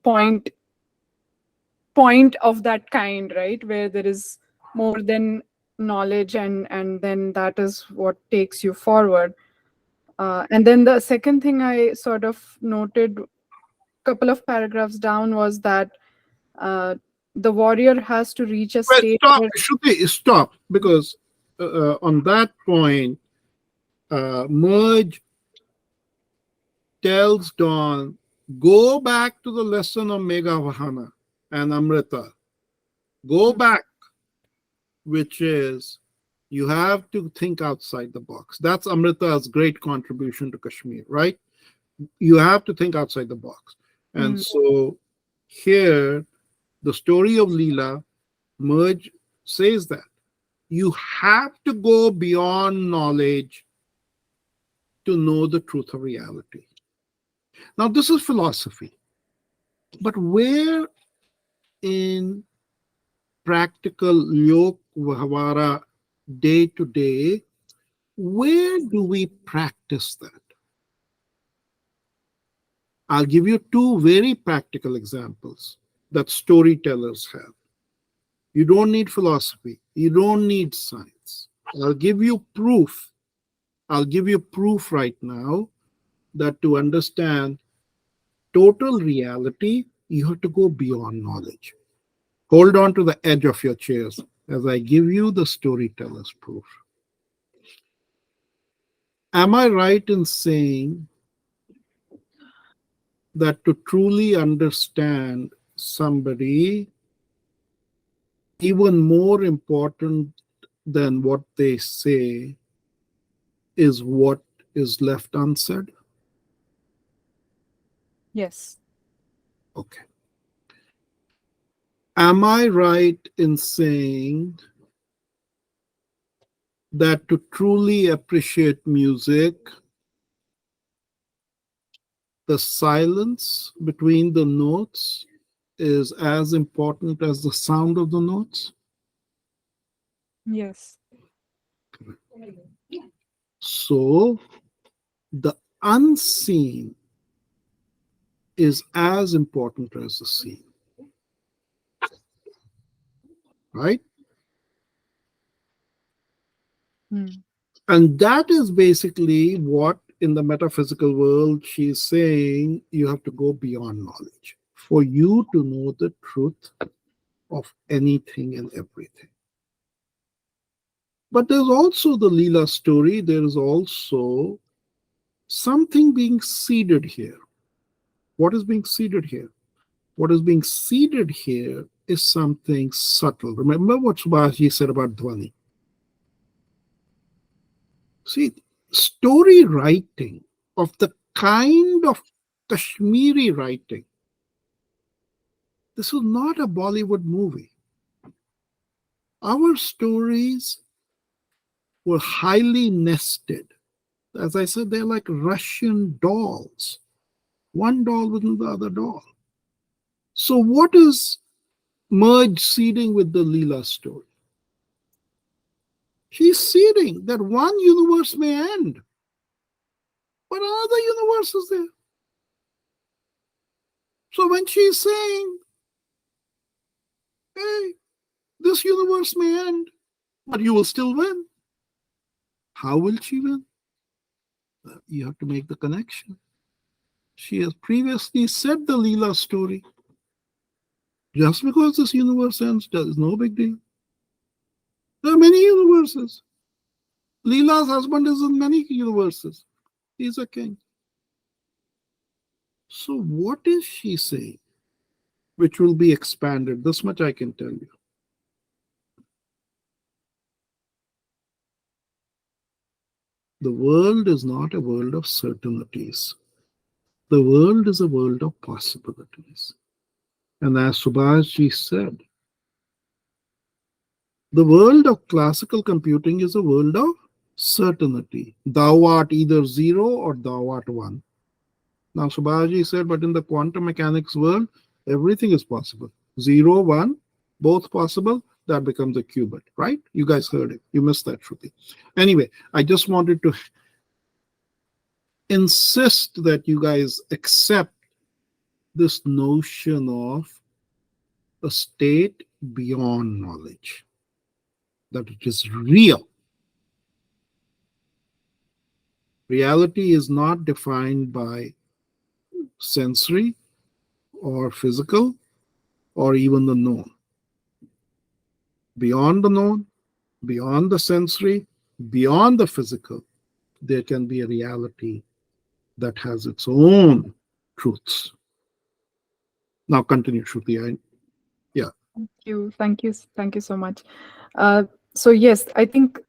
point of that kind, right? Where there is more than knowledge and then that is what takes you forward. And then the second thing I sort of noted a couple of paragraphs down was that the warrior has to reach a state where... Shruti, stop, because on that point, Merge tells Dawn, go back to the lesson of Meghavahana and Amrita. Go back, which is you have to think outside the box. That's Amrita's great contribution to Kashmir, right? You have to think outside the box. And so here, the story of Leela, Merge says that you have to go beyond knowledge to know the truth of reality. Now, this is philosophy. But where in practical Lok Vyavhara day to day, where do we practice that? I'll give you two very practical examples that storytellers have. You don't need philosophy. You don't need science. I'll give you proof. I'll give you proof right now that to understand total reality, you have to go beyond knowledge. Hold on to the edge of your chairs as I give you the storyteller's proof. Am I right in saying that to truly understand somebody, even more important than what they say is what is left unsaid? Yes. Okay. Am I right in saying that to truly appreciate music, the silence between the notes is as important as the sound of the notes? Yes. So the unseen is as important as the seen, right? Hmm. And that is basically what in the metaphysical world she's saying you have to go beyond knowledge for you to know the truth of anything and everything. But there's also the Leela story, there is also something being seeded here. What is being seeded here? What is being seeded here is something subtle. Remember what Subhashi said about Dhwani. See, story writing of the kind of Kashmiri writing, this is not a Bollywood movie. Our stories were highly nested. As I said, they're like Russian dolls, one doll within the other doll. So, what is merge seeding with the Leela story? She's seeding that one universe may end, but another universe is there. So, when she's saying, hey, this universe may end, but you will still win, how will she win? You have to make the connection. She has previously said the Leela story. Just because this universe ends, is no big deal. There are many universes. Leela's husband is in many universes. He's a king. So, what is she saying which will be expanded? This much I can tell you. The world is not a world of certainties. The world is a world of possibilities. And as Subhashji said, the world of classical computing is a world of certainty. Thou art either zero or thou art one. Now, Subhaji said, but in the quantum mechanics world, everything is possible. 0, 1, both possible. That becomes a qubit, right? You guys heard it. You missed that, Shruti. Anyway, I just wanted to insist that you guys accept this notion of a state beyond knowledge, that it is real. Reality is not defined by sensory or physical or even the known. Beyond the known, beyond the sensory, beyond the physical, there can be a reality that has its own truths. Now continue, Shruti. Yeah. Thank you so much. So yes, I think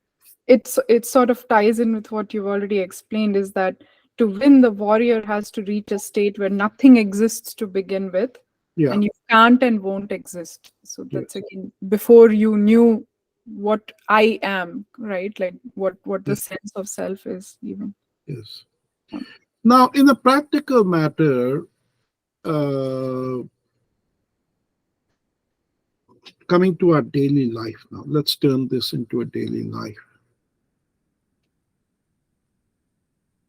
it sort of ties in with what you've already explained, is that to win, the warrior has to reach a state where nothing exists to begin with, Yeah. and you can't and won't exist. So that's Yes. again before you knew what I am, right? Like what the Yes. sense of self is even. Yes. Now, in a practical matter, coming to our daily life now, let's turn this into a daily life.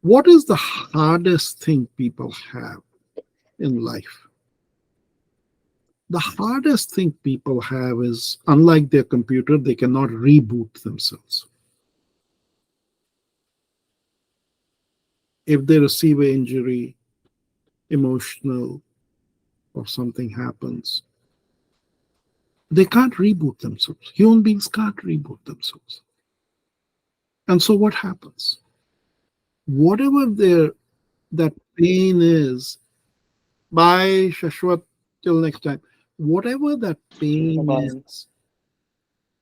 What is the hardest thing people have in life? The hardest thing people have is, unlike their computer, they cannot reboot themselves. If they receive an injury, emotional, or something happens, they can't reboot themselves. Human beings can't reboot themselves. And so what happens? whatever that pain is, bye Shashwat, till next time. Whatever that pain Bye-bye. is,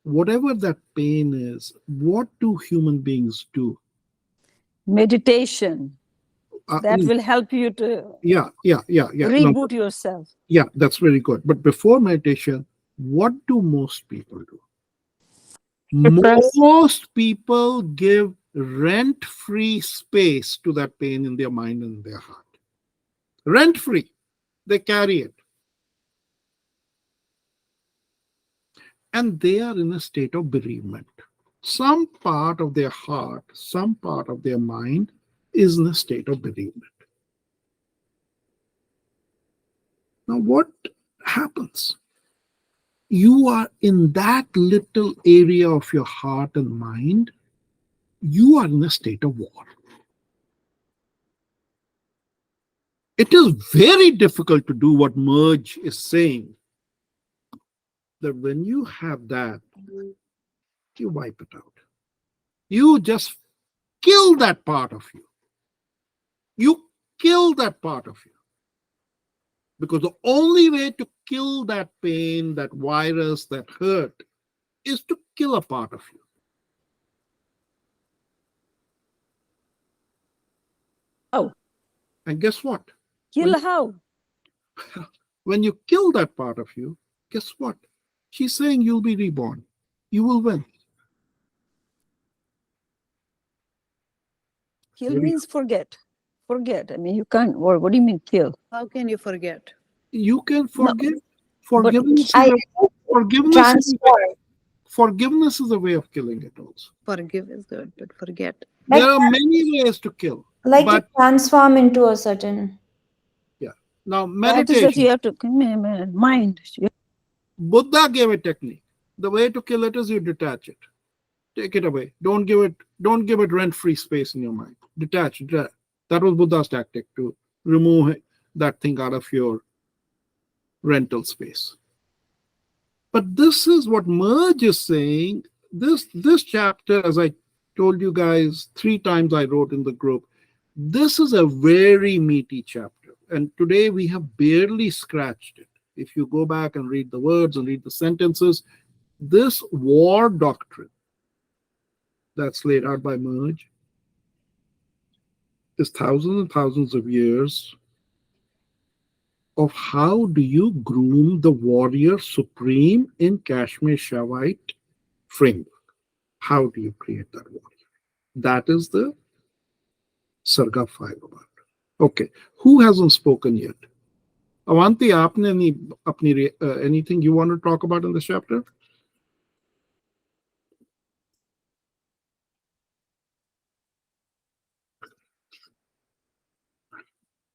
whatever that pain is, what do human beings do? Meditation. That No, will help you to yeah. No, reboot yourself. yeah, that's very good. But before meditation, what do most people do? Depressed. Most people give rent-free space to that pain in their mind and their heart. Rent-free. They carry it. And they are in a state of bereavement. Some part of their heart, some part of their mind is in a state of bereavement. Now, what happens? You are in that little area of your heart and mind, you are in a state of war. It is very difficult to do what Merge is saying. That when you have that, you wipe it out. You just kill that part of you. You kill that part of you. Because the only way to kill that pain, that virus, that hurt, is to kill a part of you. Oh, And guess what? kill how? When you kill that part of you, guess what? She's saying you'll be reborn. You will win. Kill Very- means forget. Forget. I mean, you can't. What do you mean kill? How can you forget? You can No, forgive. Forgiveness, I forgiveness is a way of killing it also. Forgive is good, but forget. like There are many ways to kill. like to But transform into a certain. yeah. Now that is that meditation. you have to mind. Buddha gave a technique. The way to kill it is you detach it. Take it away. Don't give it rent-free space in your mind. Detach it. That was Buddha's tactic, to remove that thing out of your rental space. But this is what Merge is saying. This chapter, as I told you guys 3 times, I wrote in the group, this is a very meaty chapter. And today we have barely scratched it. If you go back and read the words and read the sentences, this war doctrine that's laid out by Merge is thousands and thousands of years of how do you groom the warrior supreme in Kashmir Shavite framework. How do you create that warrior? That is the Sarga 5 about. Okay, who hasn't spoken yet? Avanti, aapne anything you want to talk about in this chapter?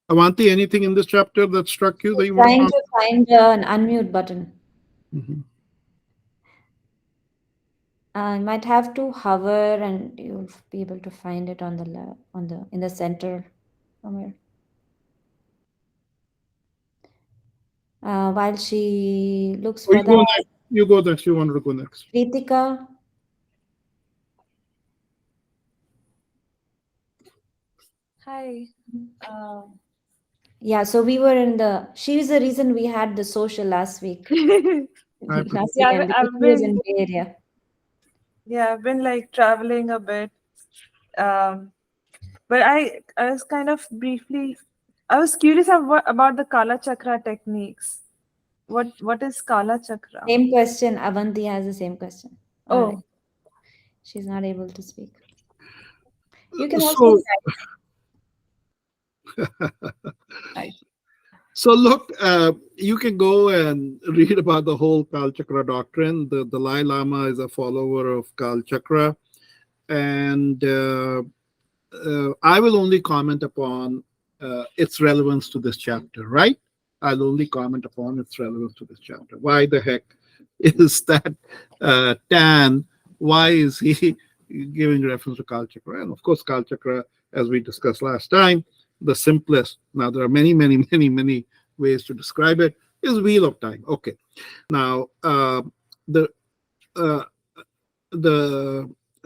Avanti, anything in this chapter that struck you that you want Trying to to find an unmute button. Mhm. You might have to hover, and you'll be able to find it on the in the center somewhere. While she looks Oh, for that, you go next. You wanted to go next. Kritika. Hi. Yeah, so we were she was the reason we had the social last week. Last Yeah, weekend, because she was in Bay Area. yeah, I've been like traveling a bit. But I was kind of briefly, I was curious about the Kala Chakra techniques. What is Kala Chakra? Same question. Avanti has the same question. Oh. Alright. She's not able to speak. You can also So look, you can go and read about the whole Kal Chakra doctrine. The Dalai Lama is a follower of Kal Chakra, and I will only comment upon its relevance to this chapter, right? I'll only comment upon its relevance to this chapter. Why the heck is that Tan? Why is he giving reference to Kal Chakra? And of course, Kal Chakra, as we discussed last time, the simplest, now there are many ways to describe it, is wheel of time. Okay. Now, the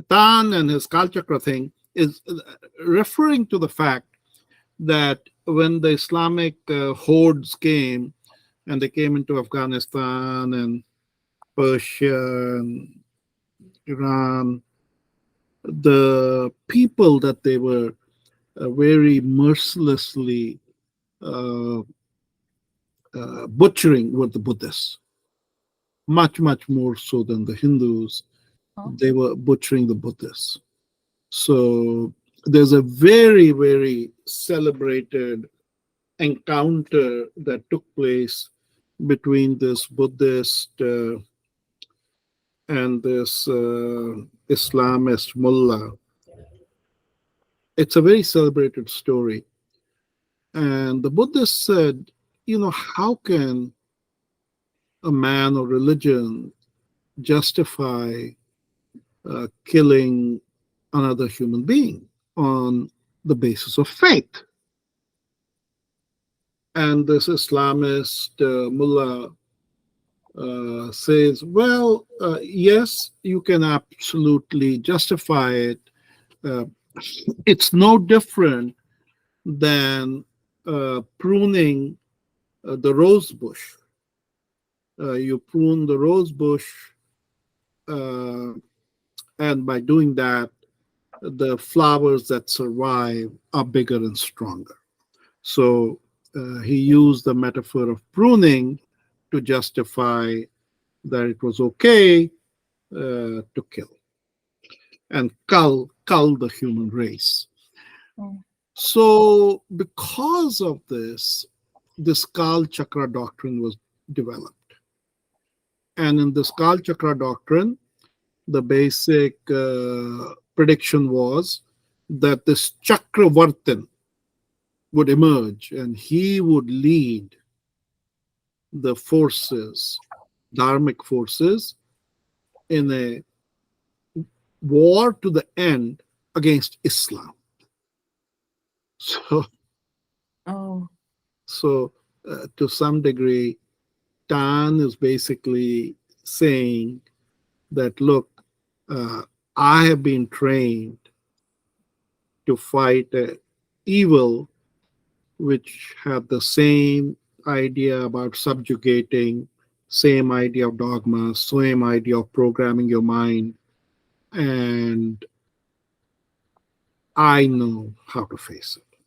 Tan and his Kal Chakra thing is referring to the fact that when the Islamic hordes came, and they came into Afghanistan and Persia and Iran, the people that they were very mercilessly uh, butchering were the Buddhists, much, much more so than the Hindus. They were butchering the Buddhists. So there's a very, very celebrated encounter that took place between this Buddhist and this Islamist mullah. It's a very celebrated story. And the Buddhist said, how can a man or religion justify killing another human being on the basis of faith? And this Islamist mullah says, well, yes, you can absolutely justify it. It's no different than pruning the rose bush. You prune the rose bush, and by doing that, the flowers that survive are bigger and stronger. So he used the metaphor of pruning to justify that it was okay to kill and cull the human race. So because of this Kal Chakra doctrine was developed. And in this Kal Chakra doctrine, the basic prediction was that this Chakravartin would emerge and he would lead the forces, dharmic forces, in a war to the end against Islam. So to some degree, Tan is basically saying that, look, I have been trained to fight evil, which have the same idea about subjugating, same idea of dogma, same idea of programming your mind, and I know how to face it.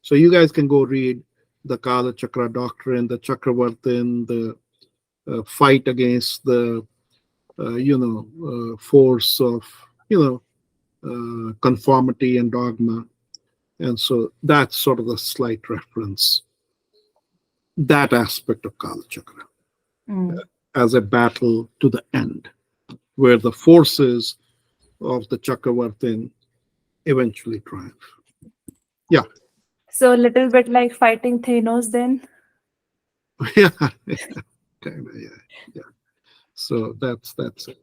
So you guys can go read the Kala Chakra doctrine, the Chakravartin, the fight against the force of conformity and dogma. And so that's sort of the slight reference, that aspect of Kala Chakra as a battle to the end, where the forces of the Chakravartin eventually triumph. Yeah. So a little bit like fighting Thanos then. Yeah, kind of, yeah. So that's it.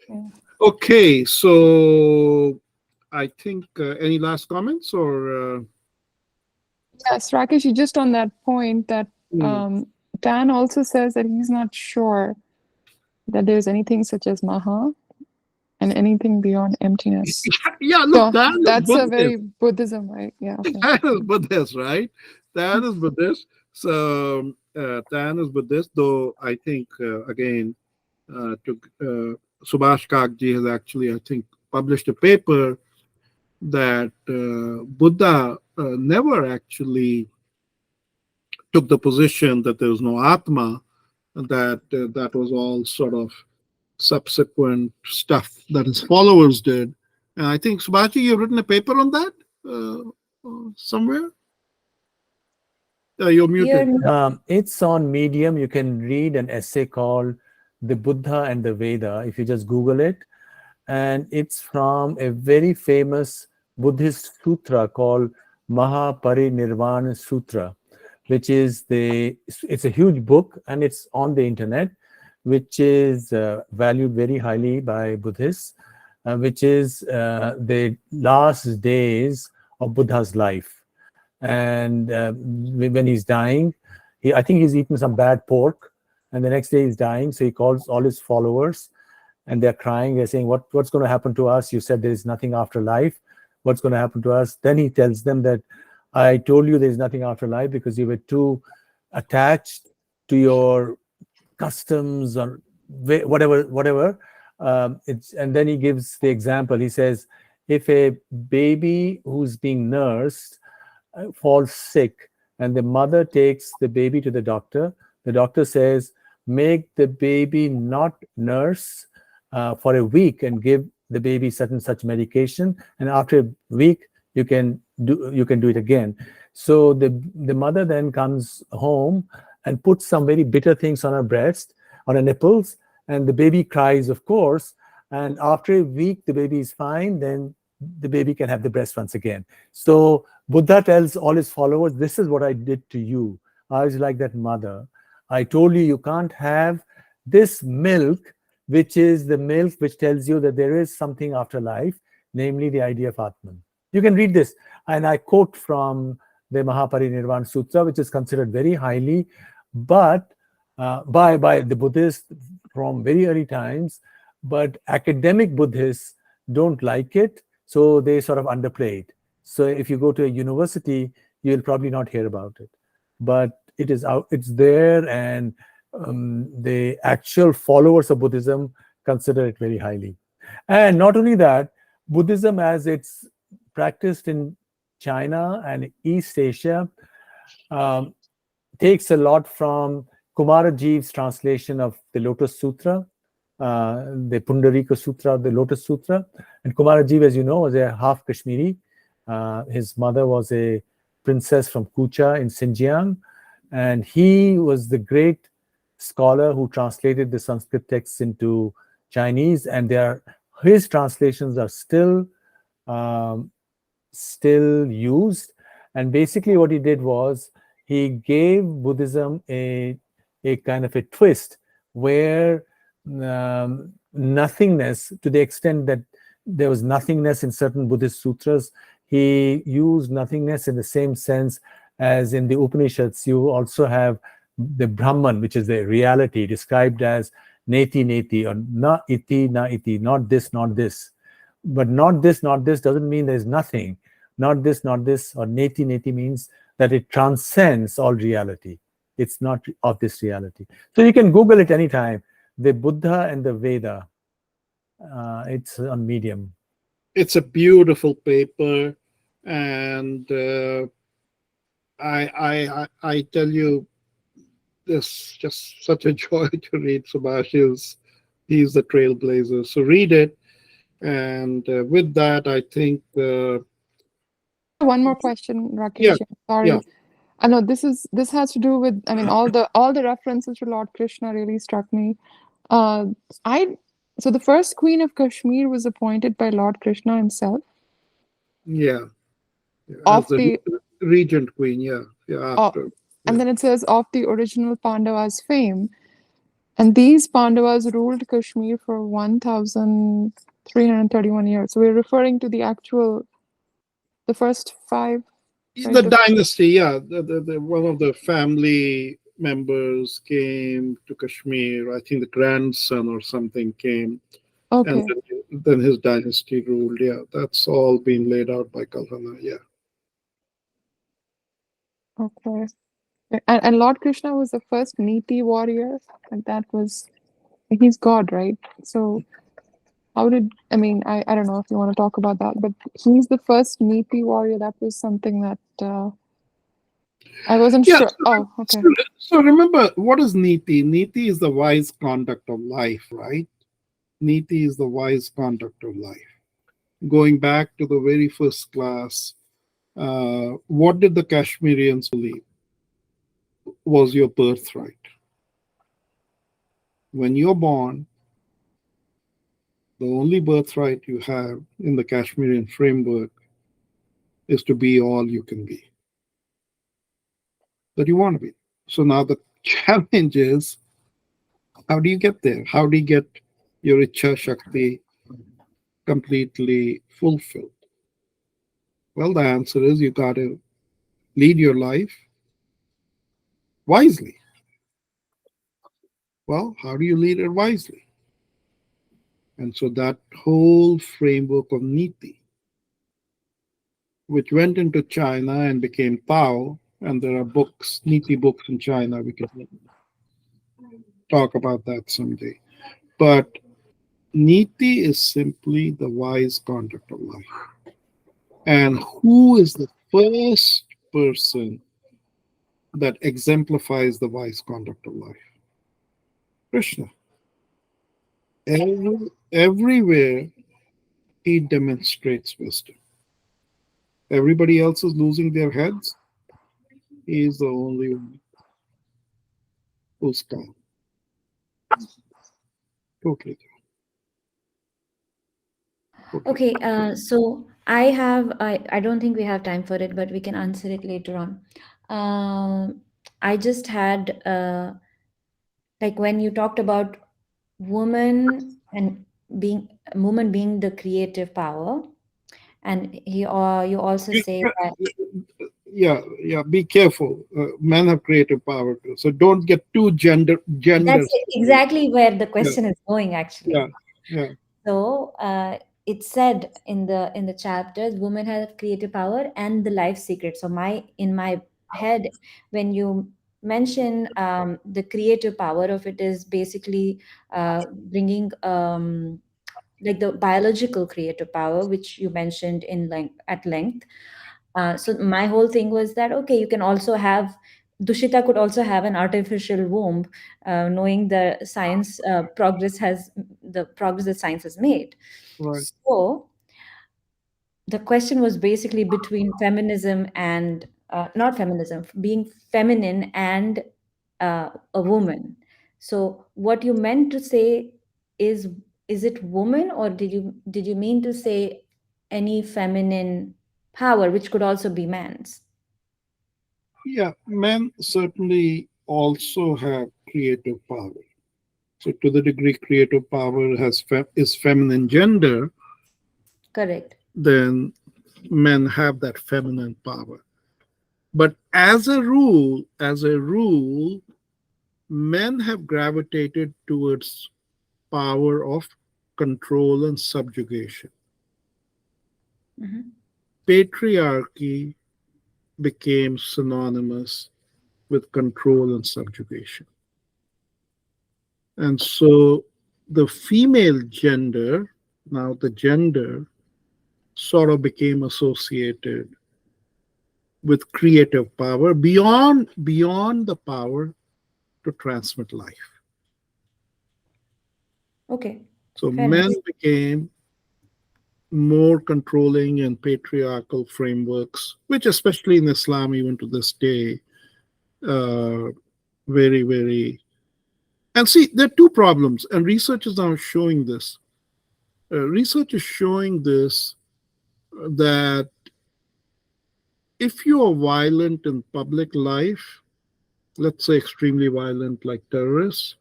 Yeah. Okay, so I think any last comments or? Yes, Rakesh, just on that point that Dan also says that he's not sure that there's anything such as Maha and anything beyond emptiness. Yeah, look, so that's a Buddhist. very Buddhism, right? Yeah. Okay. That is Buddhist, right? That is Buddhist. So Tan is Buddhist, though I think again, Subhash Kakji has actually, I think, published a paper that Buddha never actually took the position that there was no Atma, that that was all sort of subsequent stuff that his followers did. And I think, Subhashi, you've written a paper on that somewhere? You're muted. It's on Medium. You can read an essay called The Buddha and the Veda, if you just Google it. And it's from a very famous Buddhist sutra called Mahaparinirvana Sutra, which is it's a huge book and it's on the internet, which is valued very highly by Buddhists, which is the last days of Buddha's life. And when he's dying, I think he's eaten some bad pork, and the next day he's dying. So he calls all his followers, and they're crying. They're saying, "What's going to happen to us? You said there is nothing after life. what's going to happen to us. Then he tells them that I told you there's nothing after life because you were too attached to your customs or whatever. And then he gives the example. He says, if a baby who's being nursed falls sick and the mother takes the baby to the doctor says, make the baby not nurse for a week and give the baby such and such medication, and after a week you can do it again. So the mother then comes home and puts some very bitter things on her breast, on her nipples, and the baby cries, of course. And after a week, the baby is fine. Then the baby can have the breast once again. So Buddha tells all his followers, this is what I did to you. I was like that mother. I told you can't have this milk, which is the milk which tells you that there is something after life, namely the idea of Atman. You can read this. And I quote from the Mahaparinirvana Sutra, which is considered very highly, but by the Buddhists from very early times, but academic Buddhists don't like it, so they sort of underplay it. So if you go to a university, you'll probably not hear about it, but it is out, it's there, and the actual followers of Buddhism consider it very highly. And not only that, Buddhism, as it's practiced in China and East Asia, takes a lot from Kumarajiv's translation of the Lotus Sutra, the Pundarika Sutra, the Lotus Sutra. And Kumarajiv, as you know, was a half Kashmiri. His mother was a princess from Kucha in Xinjiang. And he was the great scholar who translated the Sanskrit texts into Chinese. And his translations are still used. And basically what he did was he gave Buddhism a kind of a twist where nothingness, to the extent that there was nothingness in certain Buddhist sutras, he used nothingness in the same sense as in the Upanishads. You also have the Brahman, which is the reality, described as neti neti, or na iti, not this, not this. But not this doesn't mean there's nothing. Not this, or neti neti means that it transcends all reality. It's not of this reality. So you can Google it anytime. The Buddha and the Veda. It's on Medium. It's a beautiful paper, and I tell you, this just such a joy to read. Subhash he's the trailblazer. So read it, and with that, I think. One more question, Rakesh. Yeah, Sorry. yeah. I know this has to do with, I mean, all the references to Lord Krishna really struck me. So the first queen of Kashmir was appointed by Lord Krishna himself. Yeah. Of As the regent queen, yeah. After. And then it says of the original Pandavas' fame. And these Pandavas ruled Kashmir for 1,331 years. So we're referring to the first five. Right? The dynasty, yeah. The one of the family members came to Kashmir. I think the grandson or something came. Okay. And then his dynasty ruled. Yeah, that's all been laid out by Kalhana. Yeah. Okay. And Lord Krishna was the first Niti warrior. And he's God, right? So I don't know if you want to talk about that, but he's the first Niti warrior. That was something that I wasn't sure. Oh, okay. So remember, what is Niti? Niti is the wise conduct of life, right? Niti is the wise conduct of life. Going back to the very first class, what did the Kashmirians believe was your birthright? When you're born, the only birthright you have in the Kashmirian framework is to be all you can be, that you want to be. So now the challenge is, how do you get there? How do you get your Ichha Shakti completely fulfilled? Well, the answer is you got to lead your life wisely. Well, how do you lead it wisely? And so that whole framework of Niti which went into China and became Tao. And there are books, Niti books in China. We can talk about that someday. But Niti is simply the wise conduct of life. And who is the first person that exemplifies the wise conduct of life? Krishna. Everywhere he demonstrates wisdom. Everybody else is losing their heads. He is the only one who's calm. Totally. Okay, so I don't think we have time for it, but we can answer it later on. I just had, like when you talked about woman being the creative power, and you also say that Yeah. Be careful. Men have creative power too, so don't get too gender. that's exactly where the Yeah, question is going, actually. yeah, yeah. So it said in the chapters, women have creative power and the life secret. So in my head, when you mention the creative power of it, is basically bringing like the biological creative power, which you mentioned at length. So my whole thing was that, okay, you can also have, Dushita could also have an artificial womb, knowing the progress that science has made. Right. So the question was basically between feminism and not feminism, being feminine and a woman. So what you meant to say is it woman, or did you mean to say any feminine power, which could also be man's? Yeah, men certainly also have creative power. So to the degree creative power is feminine gender, Correct. then men have that feminine power. But as a rule, men have gravitated towards power of control and subjugation. Mhm. Patriarchy became synonymous with control and subjugation. And so the female gender, now the gender, sort of became associated with creative power beyond the power to transmit life. Okay, So fair enough. men became more controlling and patriarchal frameworks, which especially in Islam, even to this day, uh, very, very. And see, there are two problems, and research is now showing this. Research is showing this that if you are violent in public life, let's say extremely violent like terrorists,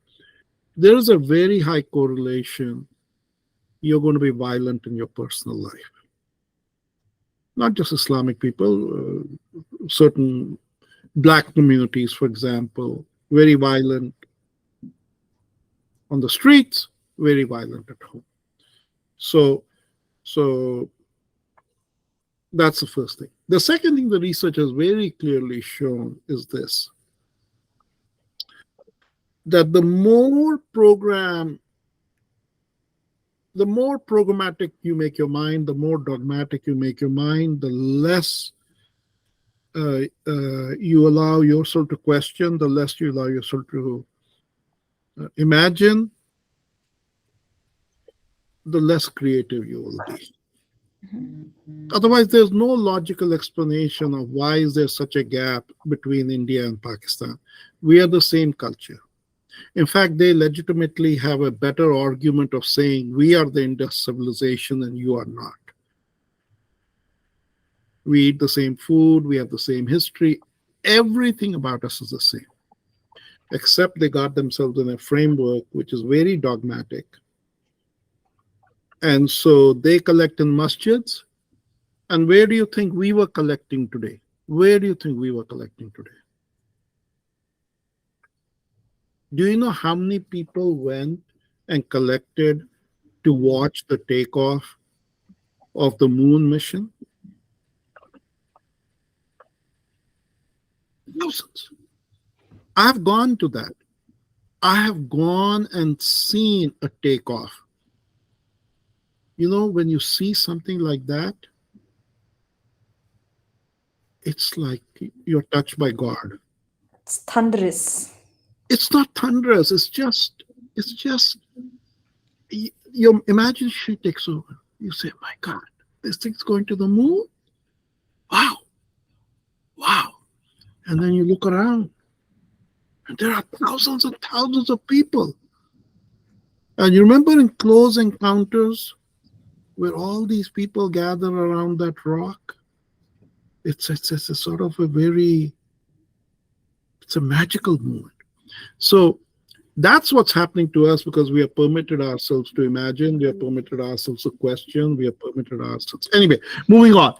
there is a very high correlation you're going to be violent in your personal life. Not just Islamic people, certain black communities, for example, very violent on the streets, very violent at home. So, so that's the first thing. The second thing the research has very clearly shown is this: that the more programmatic you make your mind, the more dogmatic you make your mind, the less you allow yourself to question, the less you allow yourself to imagine, the less creative you will be. Otherwise, there's no logical explanation of why is there such a gap between India and Pakistan. We are the same culture. In fact, they legitimately have a better argument of saying we are the Indus civilization and you are not. We eat the same food, we have the same history. Everything about us is the same, except they got themselves in a framework which is very dogmatic. And so they collect in masjids. And where do you think we were collecting today? Where do you think we were collecting today? Do you know how many people went and collected to watch the takeoff of the moon mission? thousands. I've gone to that. I have gone and seen a takeoff. You know, when you see something like that, it's like you're touched by God. It's thunderous. It's not thunderous. It's just, your imagination takes over. You say, my God, this thing's going to the moon? Wow. Wow. And then you look around, and there are thousands and thousands of people. And you remember in Close Encounters, where all these people gather around that rock? It's a sort of it's a magical moment. So that's what's happening to us, because we have permitted ourselves to imagine, we have permitted ourselves to question, we have permitted ourselves. Anyway, moving on.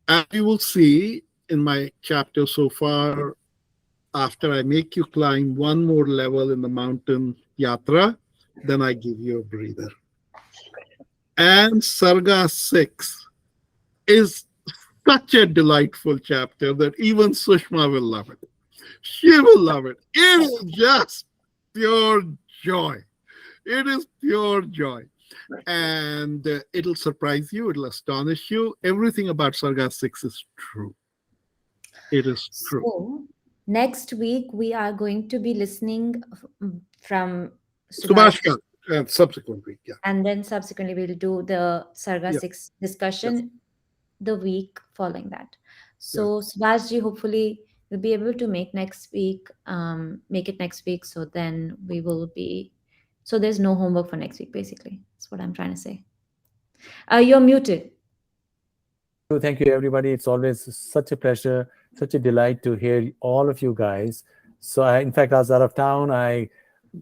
As you will see in my chapter so far, after I make you climb one more level in the mountain yatra, then I give you a breather. And Sarga 6 is such a delightful chapter that even Sushma will love it. She will love it. It is just pure joy. It is pure joy. And it'll surprise you. It'll astonish you. Everything about Sarga 6 is true. It is true. So next week we are going to be listening from Subhashka, and subsequent week, yeah. and then subsequently we'll do the Sarga Yeah. 6 discussion the week following that. So Subhashji hopefully will be able to make next week, make it next week. So then we will be, so there's no homework for next week, basically. That's what I'm trying to say. You're muted. Thank you, everybody. It's always such a pleasure, such a delight to hear all of you guys. So in fact, I was out of town.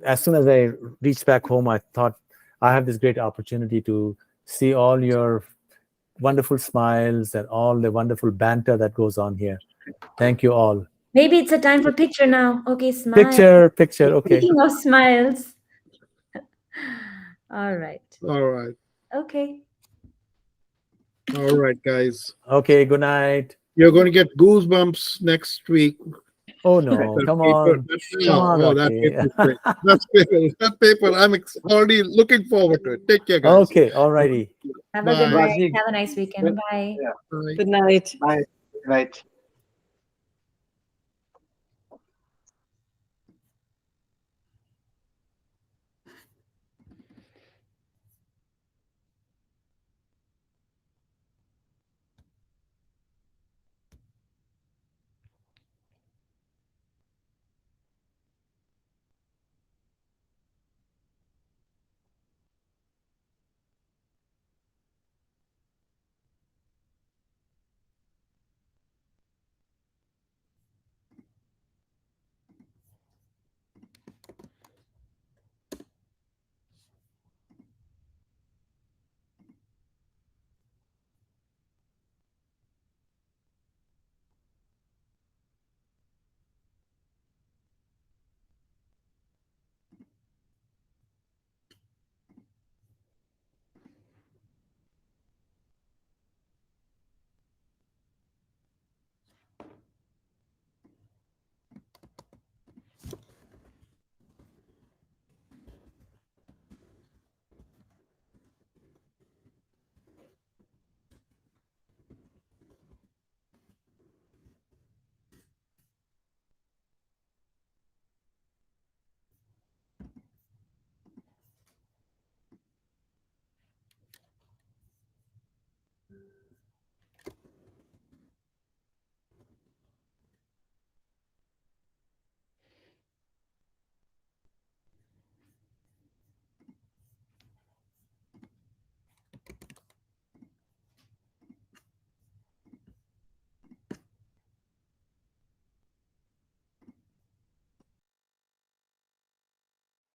As soon as I reached back home, I thought I have this great opportunity to see all your wonderful smiles and all the wonderful banter that goes on here. Thank you all. Maybe it's a time for picture now. Okay, smile. Picture. Okay. Speaking of smiles. All right. All right. Okay. All right, guys. Okay, good night. You're going to get goosebumps next week. Oh no, come on. Come on, that Rakesh. paper. Great. That paper. I'm already looking forward to it. Take care, guys. Okay, all righty. Have a good Bye. night. Have a nice weekend. Bye. Bye. Good night. Bye. Right.